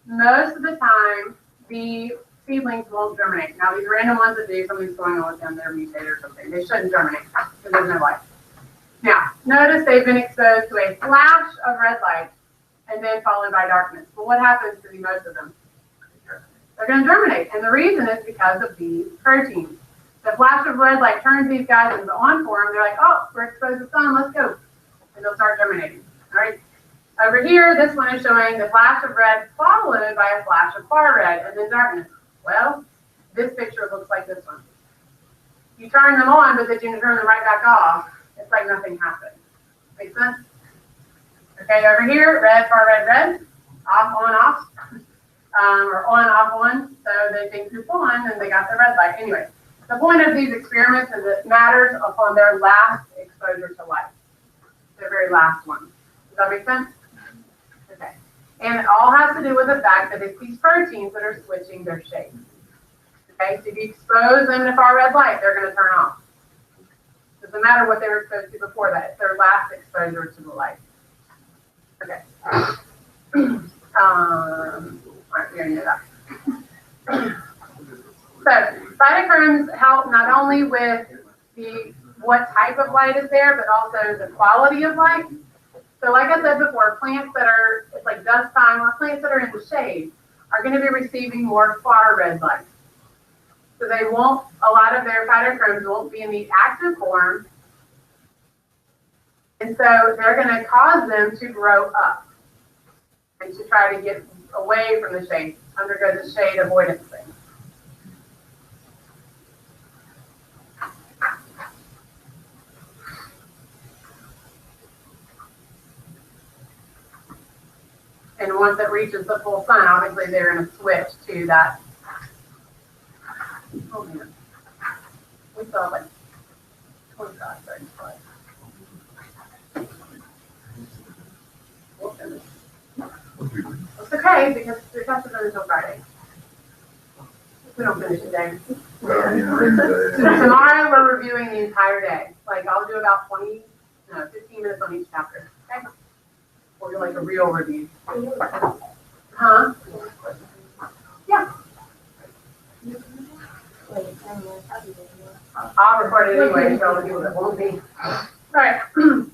most of the time, the seedlings won't germinate. Now, these random ones that do, something's going on with them, they're mutated or something. They shouldn't germinate because there's no light. Now, notice they've been exposed to a flash of red light and then followed by darkness. But what happens to most of them? They're going to germinate. And the reason is because of these proteins. The flash of red light turns these guys into the on form. They're like, oh, we're exposed to the sun, let's go. And they'll start germinating. All right. Over here, this one is showing the flash of red followed by a flash of far red and then darkness. Well, this picture looks like this one. You turn them on, but then you turn them right back off. It's like nothing happened. Make sense? Okay, over here, red, far red, red, off, off, or on, so they think it's on and they got the red light. Anyway, the point of these experiments is it matters upon their last exposure to light, their very last one. Does that make sense? Okay. And it all has to do with the fact that it's these proteins that are switching their shape. Okay, so if you expose them to far red light, they're going to turn off. Doesn't matter what they were exposed to before that. It's their last exposure to the light. Okay. All right, we already know that. So phytochromes help not only with what type of light is there, but also the quality of light. So like I said before, plants that are, it's like dust time, or plants that are in the shade are going to be receiving more far red light. So they won't, a lot of their phytochromes won't be in the active form. And so they're going to cause them to grow up and to try to get away from the shade, undergo the shade avoidance thing. And once it reaches the full sun, obviously they're going to switch to that. Oh man, we saw like 25, 35. We'll finish. It's okay because the test is until Friday. We don't finish today. Tomorrow we're reviewing the entire day. Like I'll do about 15 minutes on each chapter. Okay? We'll do like a real review. Huh? Yeah. I'll record it anyway for all the people that won't be. All right.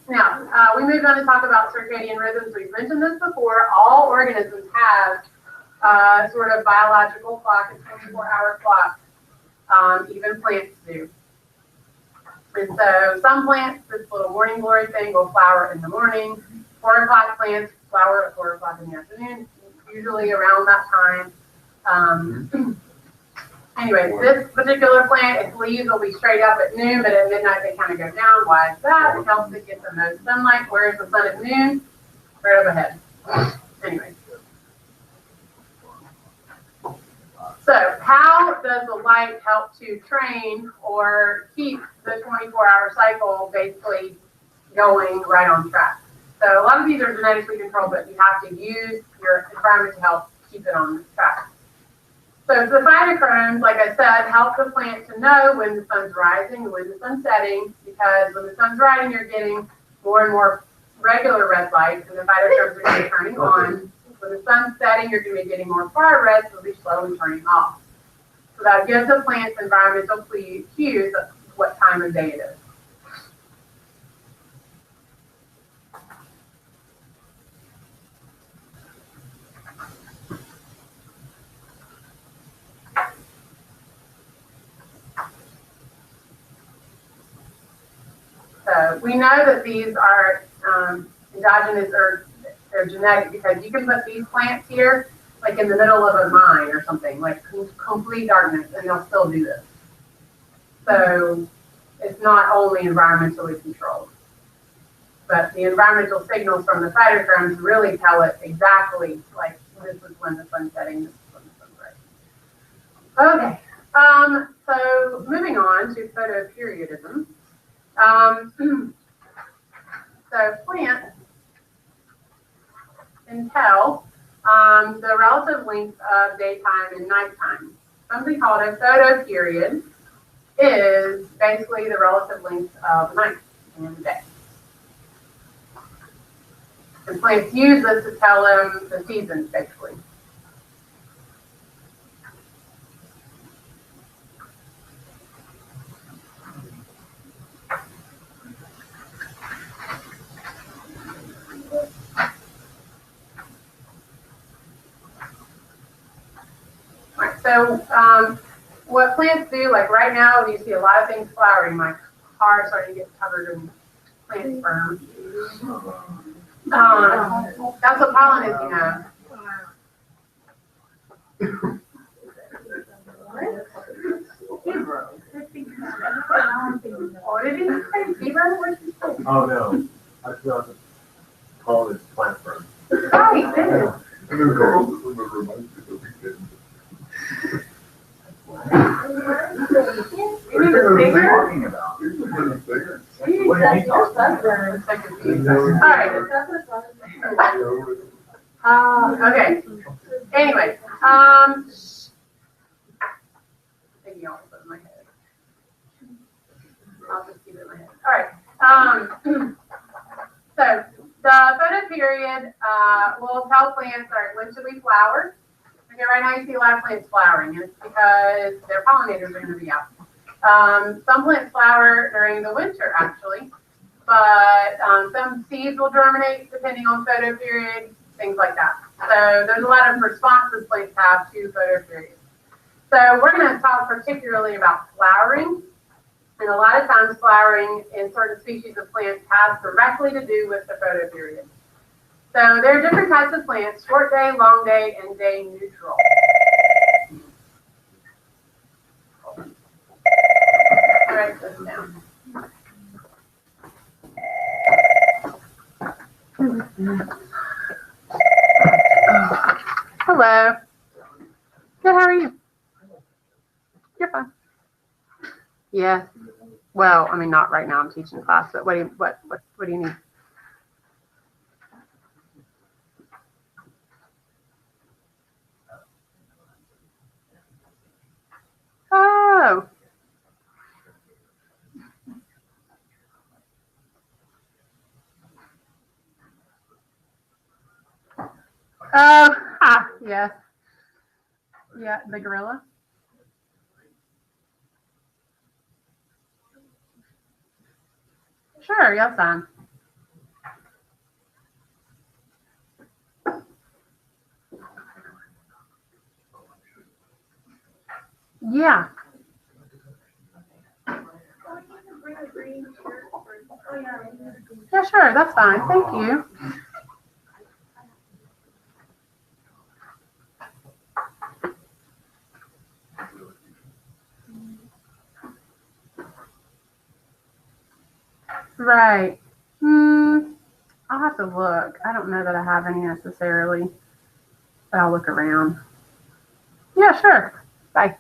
Now, we moved on to talk about circadian rhythms. We've mentioned this before. All organisms have sort of biological clock, a 24-hour clock. Even plants do. And so some plants, this little morning glory thing, will flower in the morning. 4 o'clock plants flower at 4 o'clock in the afternoon, usually around that time. Anyway, this particular plant, its leaves will be straight up at noon, but at midnight they kind of go down. Why is that? It helps it get the most sunlight. Where's the sun at noon? Right up ahead. Anyway. So how does the light help to train or keep the 24-hour cycle basically going right on track? So a lot of these are genetically controlled, but you have to use your environment to help keep it on track. So the phytochromes, like I said, help the plant to know when the sun's rising and when the sun's setting, because when the sun's rising, you're getting more and more regular red light, and the phytochromes are going to be turning on. When the sun's setting, you're going to be getting more far red, so they'll be slowly turning off. So that gives the plants environmental cues of what time of day it is. So we know that these are endogenous, or they're genetic, because you can put these plants here, like in the middle of a mine or something, like complete darkness, and they'll still do this. So it's not only environmentally controlled, but the environmental signals from the phytochromes really tell it exactly, like this is when the sun's setting, this is when the sun's rising. Okay, so moving on to photoperiodism. So plants can tell the relative length of daytime and nighttime. Something called a photoperiod is basically the relative length of night and day. And plants use this to tell them the seasons, basically. So what plants do, like right now, you see a lot of things flowering. My car is starting to get covered in plant sperm. That's what pollen is, you know. What did you say? Fever? Oh, no. I feel like call this plant firm. Oh, he did. And then Carl just remember reminds me that we didn't. Maybe it was bigger. Talking about. He's a little bigger. What did he talk about? All right. Okay. Anyway, maybe I'll put it in my head. I'll just keep it in my head. All right. So the photo period will tell plants, all right, when should we flower? Okay, right now you see a lot of plants flowering, and it's because their pollinators are going to be out. Some plants flower during the winter, actually, but some seeds will germinate depending on photo period, things like that. So there's a lot of responses plants have to photo periods. So we're going to talk particularly about flowering, and a lot of times flowering in certain species of plants has directly to do with the photo period. So there are different types of plants: short day, long day, and day neutral. I'll write this down. Hello. Good, how are you? You're fine. Yeah. Well, I mean, not right now. I'm teaching class, but what do you need? Oh. Oh, yeah. Yeah, the gorilla. Sure, yes, fine. Yeah. Yeah, sure, that's fine. Thank you. Right. I'll have to look. I don't know that I have any necessarily, but I'll look around. Yeah, sure. Bye.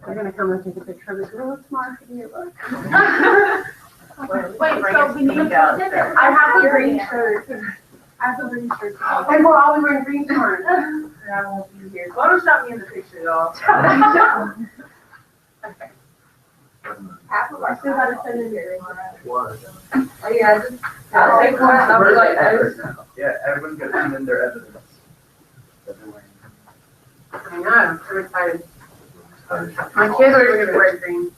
They're gonna come and take a picture of this gorilla tomorrow for you. Look. Wait, so we need to go dinner. I have a green shirt. I have a green shirt. And we'll all be wearing green tomorrow. And I won't be here. Photoshop me in the picture, y'all. Okay. I still gotta send in your What? Oh, yeah, I'll take one. I'll be like, Yeah, everyone's gonna send in their evidence. I know, I'm so excited. My kids are even gonna wear green.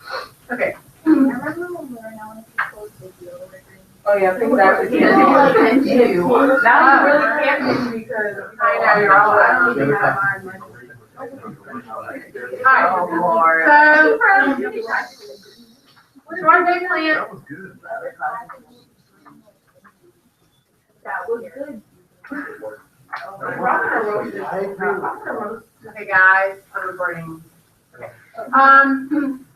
Okay. Remember when we were now in people's video over green? oh, yeah, think that was you. Now you really can't be because. I know, you're all I don't out. even have mine. Alright, Oh, Lord. so, short day plant. That was good. That was good. Okay, guys, I'm recording. Okay.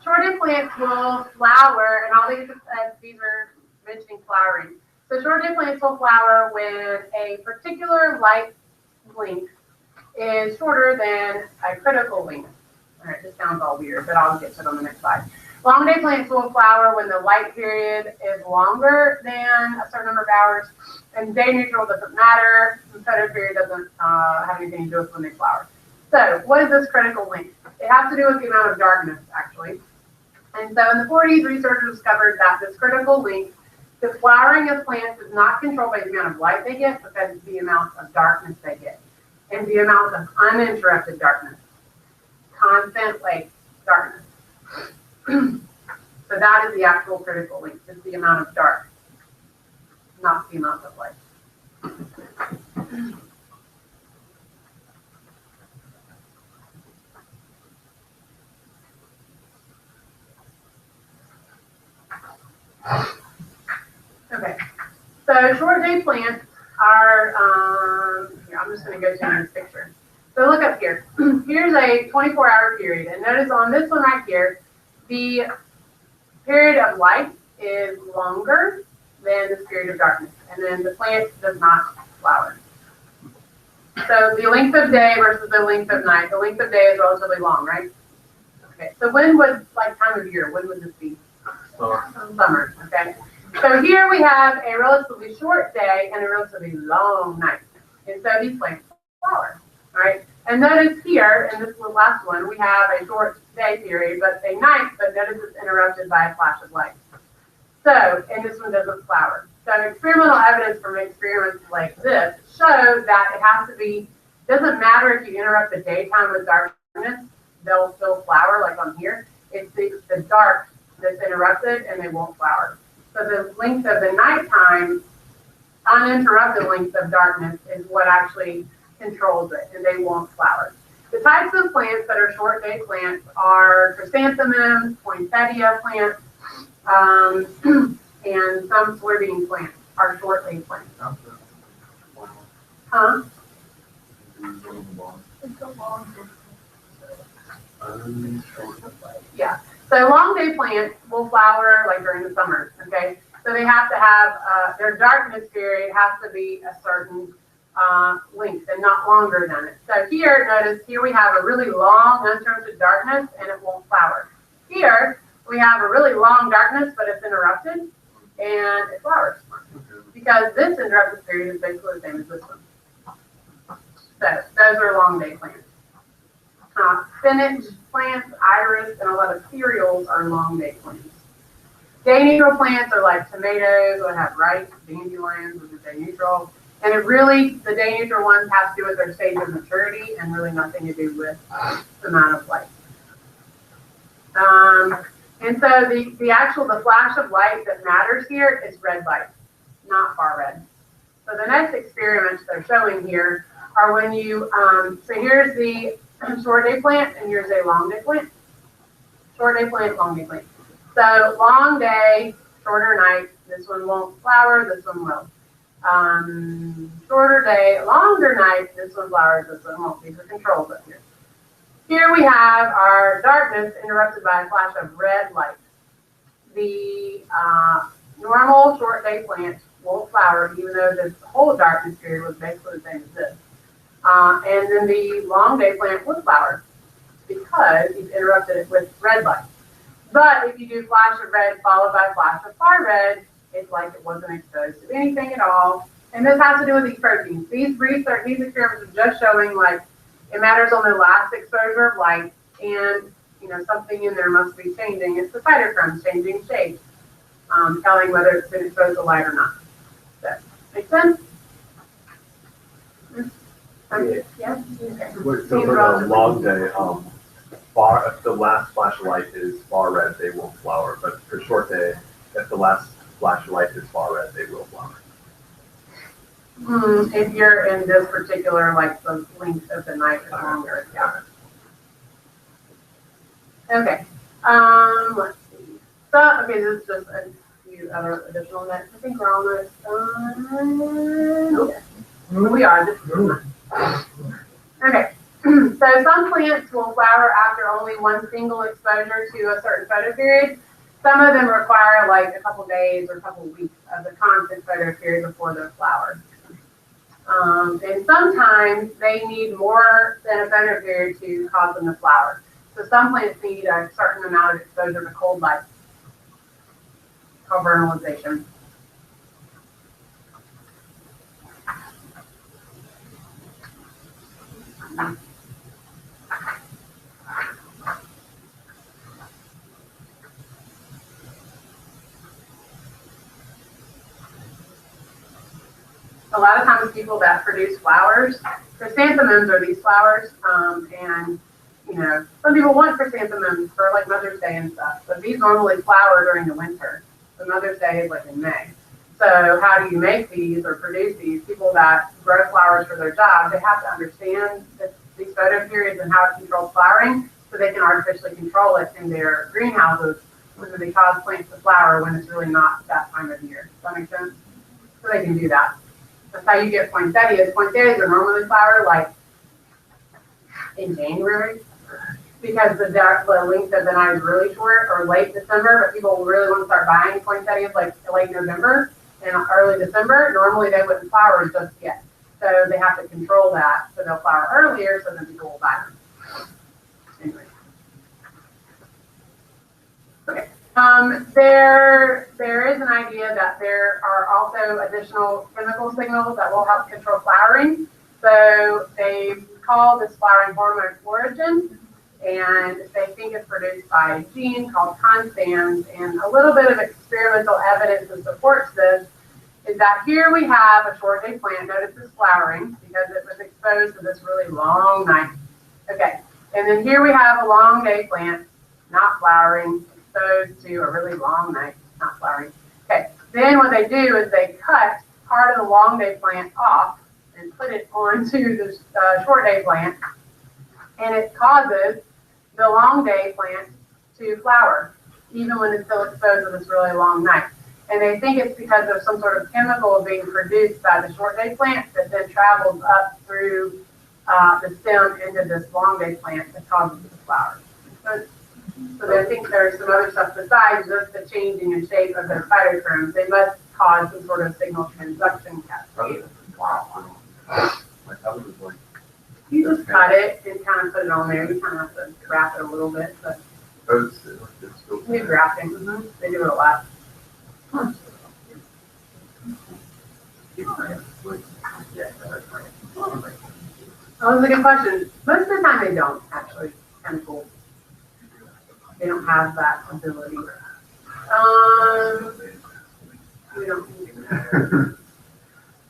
Short day plants will flower, and all these are mentioning flowering. So short day plants will flower when a particular light length is shorter than a critical length. All right, this sounds all weird, but I'll get to it on the next slide. Long day plants will flower when the light period is longer than a certain number of hours, and day neutral doesn't matter. The photo period doesn't have anything to do with when they flower. So what is this critical length? It has to do with the amount of darkness, actually. And so in the 40s, researchers discovered that this critical length, the flowering of plants is not controlled by the amount of light they get, but that's the amount of darkness they get, and the amount of uninterrupted darkness, constant like darkness. So that is the actual critical length, is the amount of dark, not the amount of light. Okay, so short day plants are, here, I'm just going to go to this picture. So look up here. Here's a 24-hour period, and notice on this one right here, the period of light is longer than this period of darkness, and then the plant does not flower. So the length of day versus the length of night. The length of day is relatively long, right? Okay, so when would, like time of year, when would this be? Summer, okay? So here we have a relatively short day and a relatively long night. And so these plants flower, all right? And notice here, in this last one, we have a short day period, but a night, but notice it's interrupted by a flash of light. So, and this one doesn't flower. So experimental evidence from experiments like this show that it has to be, doesn't matter if you interrupt the daytime with darkness, they'll still flower like on here. It's the dark that's interrupted and they won't flower. So the length of the nighttime, uninterrupted length of darkness is what actually controls it, and they won't flower. The types of plants that are short day plants are chrysanthemums, poinsettia plants, and some soybean plants are short day plants. Huh? Yeah. So long day plants will flower like during the summer, okay? So they have to have, their darkness period has to be a certain length and not longer than it. So here, notice, here we have a really long uninterrupted darkness and it won't flower. Here, we have a really long darkness, but it's interrupted and it flowers. Because this interrupted period is basically the same as this one. So those are long day plants. Spinach plants, iris, and a lot of cereals are long day plants. Day neutral plants are like tomatoes, would have rice, dandelions, which is day neutral. And it really, the day neutral ones have to do with their stage of maturity and really nothing to do with the amount of light. And so the flash of light that matters here is red light, not far red. So the next experiments they're showing here are when you, so here's the short day plant and here's a long day plant. Short day plant, long day plant. So long day, shorter night, this one won't flower, this one will. Shorter day, longer night, this one flowers, this one won't. These are controls up here. Here we have our darkness interrupted by a flash of red light. The normal short day plant won't flower, even though this whole darkness period was basically the same as this. And then the long day plant would flower because you've interrupted it with red light. But if you do flash of red followed by flash of far red, it's like it wasn't exposed to anything at all. And this has to do with these proteins. These experiments are just showing like it matters on the last exposure of light, and something in there must be changing. It's the cytochromes changing shape, telling whether it's been exposed to light or not. Does that make sense? Yeah. Okay. So for the long day, if the last flash of light is far red, they won't flower. But for short day, if the last flash of light is far red, they will flower. If you're in this particular, like the length of the night is longer, yeah. Okay. Let's see. So, okay, this is just a few other additional notes. I think we're almost done. Yeah. We are. Okay. So some plants will flower after only one single exposure to a certain photo period. Some of them require like a couple days or a couple weeks of the constant photo period before they'll flower. And sometimes they need more than a photo period to cause them to flower. So some plants need a certain amount of exposure to cold light, called vernalization. A lot of times people that produce flowers, chrysanthemums are these flowers, and some people want chrysanthemums for like Mother's Day and stuff, but these normally flower during the winter. So Mother's Day is like in May. So how do you make these or produce these? People that grow flowers for their job, they have to understand these photo periods and how it controls flowering so they can artificially control it in their greenhouses so they cause plants to flower when it's really not that time of year. Does that make sense? So they can do that. That's how you get poinsettias. Poinsettias are normally flower like in January because the length of the night is really short, or late December, but people really want to start buying poinsettias like late November. in early December, normally they wouldn't flower just yet. So they have to control that, so they'll flower earlier, so then people will buy them. Anyway. Okay. There is an idea that there are also additional chemical signals that will help control flowering. So they call this flowering hormone origin, and they think it's produced by a gene called constans. And a little bit of experimental evidence that supports this is that here we have a short day plant. Notice it's flowering because it was exposed to this really long night. Okay, and then here we have a long day plant, not flowering, exposed to a really long night, not flowering. Okay, then what they do is they cut part of the long day plant off and put it onto the short day plant, and it causes the long day plant to flower, even when it's still exposed to this really long night. And they think it's because of some sort of chemical being produced by the short day plant that then travels up through the stem into this long day plant that causes the flower. So they think there's some other stuff besides just the changing in shape of their phytochromes. They must cause some sort of signal transduction cascade. Wow. Like, that was like, You just cut it and kind of put it on there. You kind of have to wrap it a little bit, but It's still. we grafting. They do it a lot. That was a good question. Most of the time they don't, actually. Kind of cool. They don't have that ability. We don't.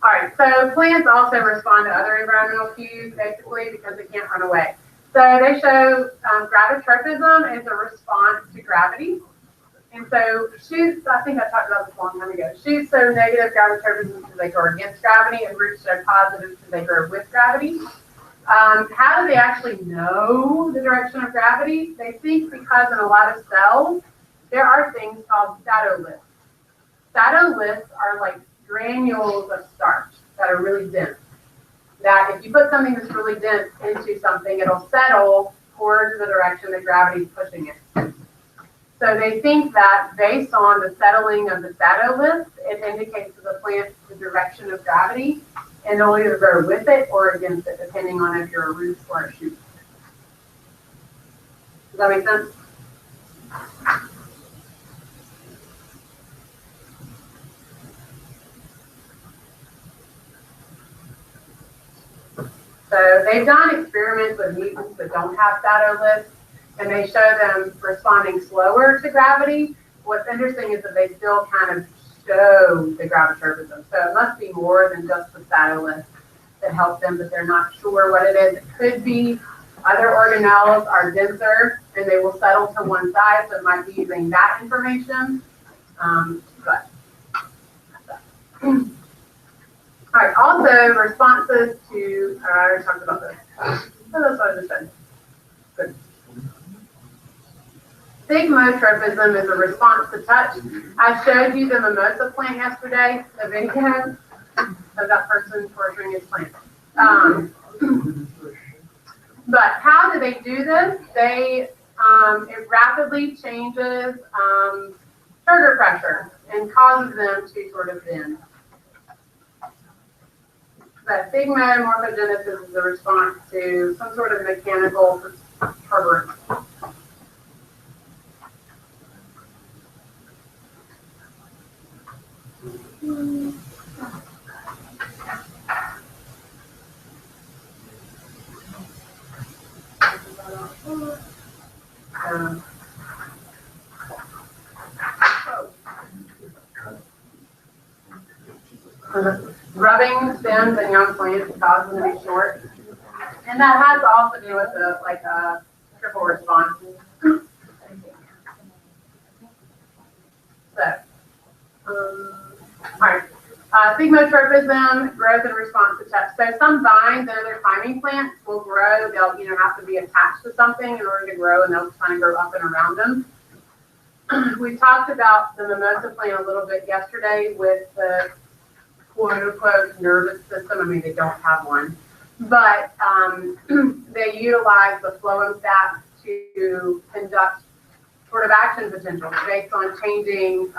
All right, so plants also respond to other environmental cues, basically, because they can't run away. So they show gravitropism is a response to gravity. And so shoots, I think I talked about this a long time ago. Shoots show negative gravitropism because they grow against gravity, and roots show positive because they grow with gravity. How do they actually know the direction of gravity? They think because in a lot of cells, there are things called statoliths. Statoliths are like granules of starch that are really dense. That if you put something that's really dense into something, it'll settle towards the direction that gravity is pushing it. So they think that based on the settling of the statoliths, it indicates to the plant the direction of gravity, and they'll either go with it or against it, depending on if you're a root or a shoot. Does that make sense? So they've done experiments with mutants that don't have statoliths, and they show them responding slower to gravity. What's interesting is that they still kind of show the gravitropism. So it must be more than just the statolith that helps them, but they're not sure what it is. It could be other organelles are denser and they will settle to one side, so it might be using that information. All right, also responses to, I already talked about this. Oh, that's what I just said. Good. Thigmotropism is a response to touch. I showed you the mimosa plant yesterday, the video of that person torturing his plant. But how do they do this? They, it rapidly changes sugar pressure and causes them to sort of bend. That thigmomorphogenesis is a response to some sort of mechanical turbulence. Rubbing stems and young plants causes them to be short. And that has to also do with a triple response. So, all right. Thigmotropism, growth in response to touch. So some vines and other climbing plants will grow. They'll have to be attached to something in order to grow, and they'll kind of grow up and around them. We talked about the mimosa plant a little bit yesterday with the quote-unquote nervous system. I mean, they don't have one. But they utilize the phloem sap to conduct sort of action potentials based on changing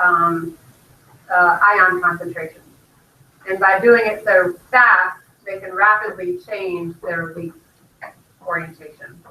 ion concentrations. And by doing it so fast, they can rapidly change their leaf orientation.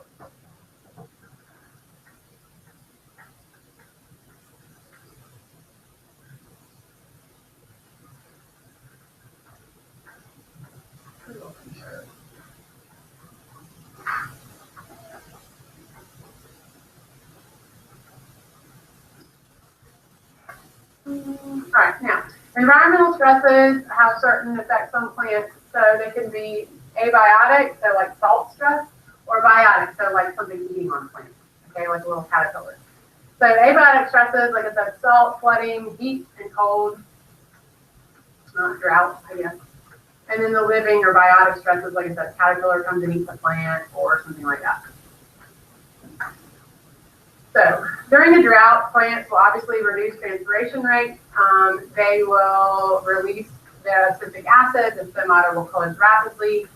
Right, now, environmental stresses have certain effects on plants, so they can be abiotic, so like salt stress, or biotic, so like something eating on plants, okay, like a little caterpillar. So abiotic stresses, like I said, salt, flooding, heat, and cold, drought, I guess. And then the living or biotic stresses, like I said, caterpillar comes and eats the plant or something like that. So during a drought, plants will obviously reduce transpiration rates. They will release the citric acid, the stomata will close rapidly.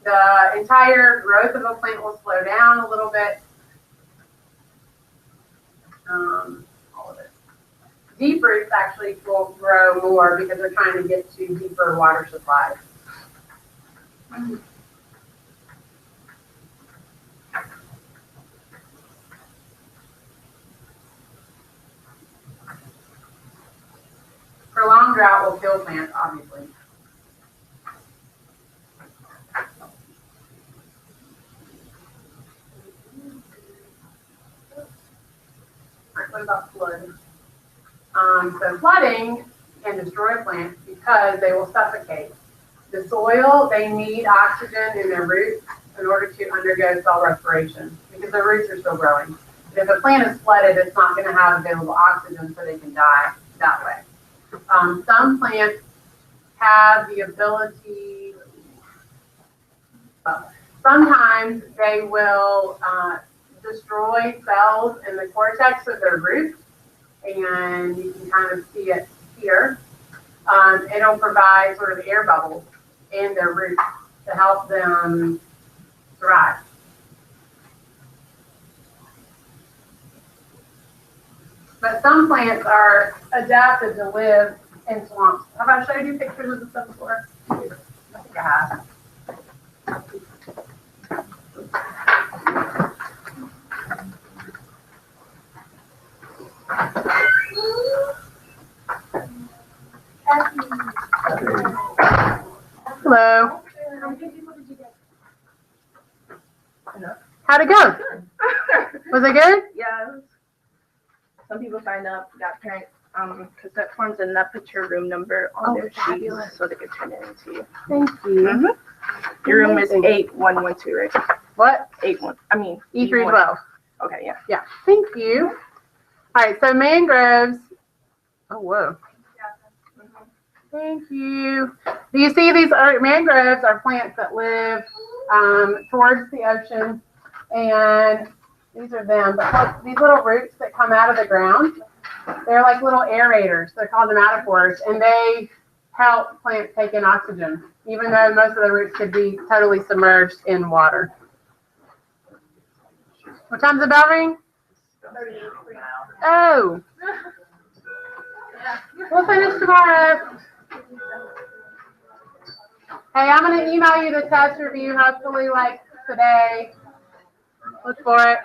The entire growth of a plant will slow down a little bit. All of it. Deep roots actually will grow more because they're trying to get to deeper water supplies. Prolonged drought will kill plants, obviously. Right, what about flood? So flooding can destroy plants because they will suffocate. The soil, they need oxygen in their roots in order to undergo cell respiration because their roots are still growing. If a plant is flooded, it's not going to have available oxygen, so they can die that way. Some plants have the ability, sometimes they will destroy cells in the cortex of their roots, and you can kind of see it here. It'll provide sort of air bubbles in their roots to help them survive. But some plants are adapted to live in swamps. Have I showed you pictures of this stuff before? I think I have. Hello. How'd it go? Was it good? Yeah. Some people sign up, got parent cassette forms, and that puts your room number on their sheet so they can turn it into you. Thank you. Your room is 8112, right? What? 81. I mean E312. Okay, yeah. Yeah. Thank you. All right. So mangroves. Oh, whoa. Thank you. Do you see these mangroves are plants that live towards the ocean, and these are them. But look, these little roots that come out of the ground, they're like little aerators. They're called nematophores, and they help plants take in oxygen, even though most of the roots could be totally submerged in water. What time's the bell ring? Oh. We'll finish tomorrow. Hey, I'm going to email you the test review, hopefully, like today. Look for it.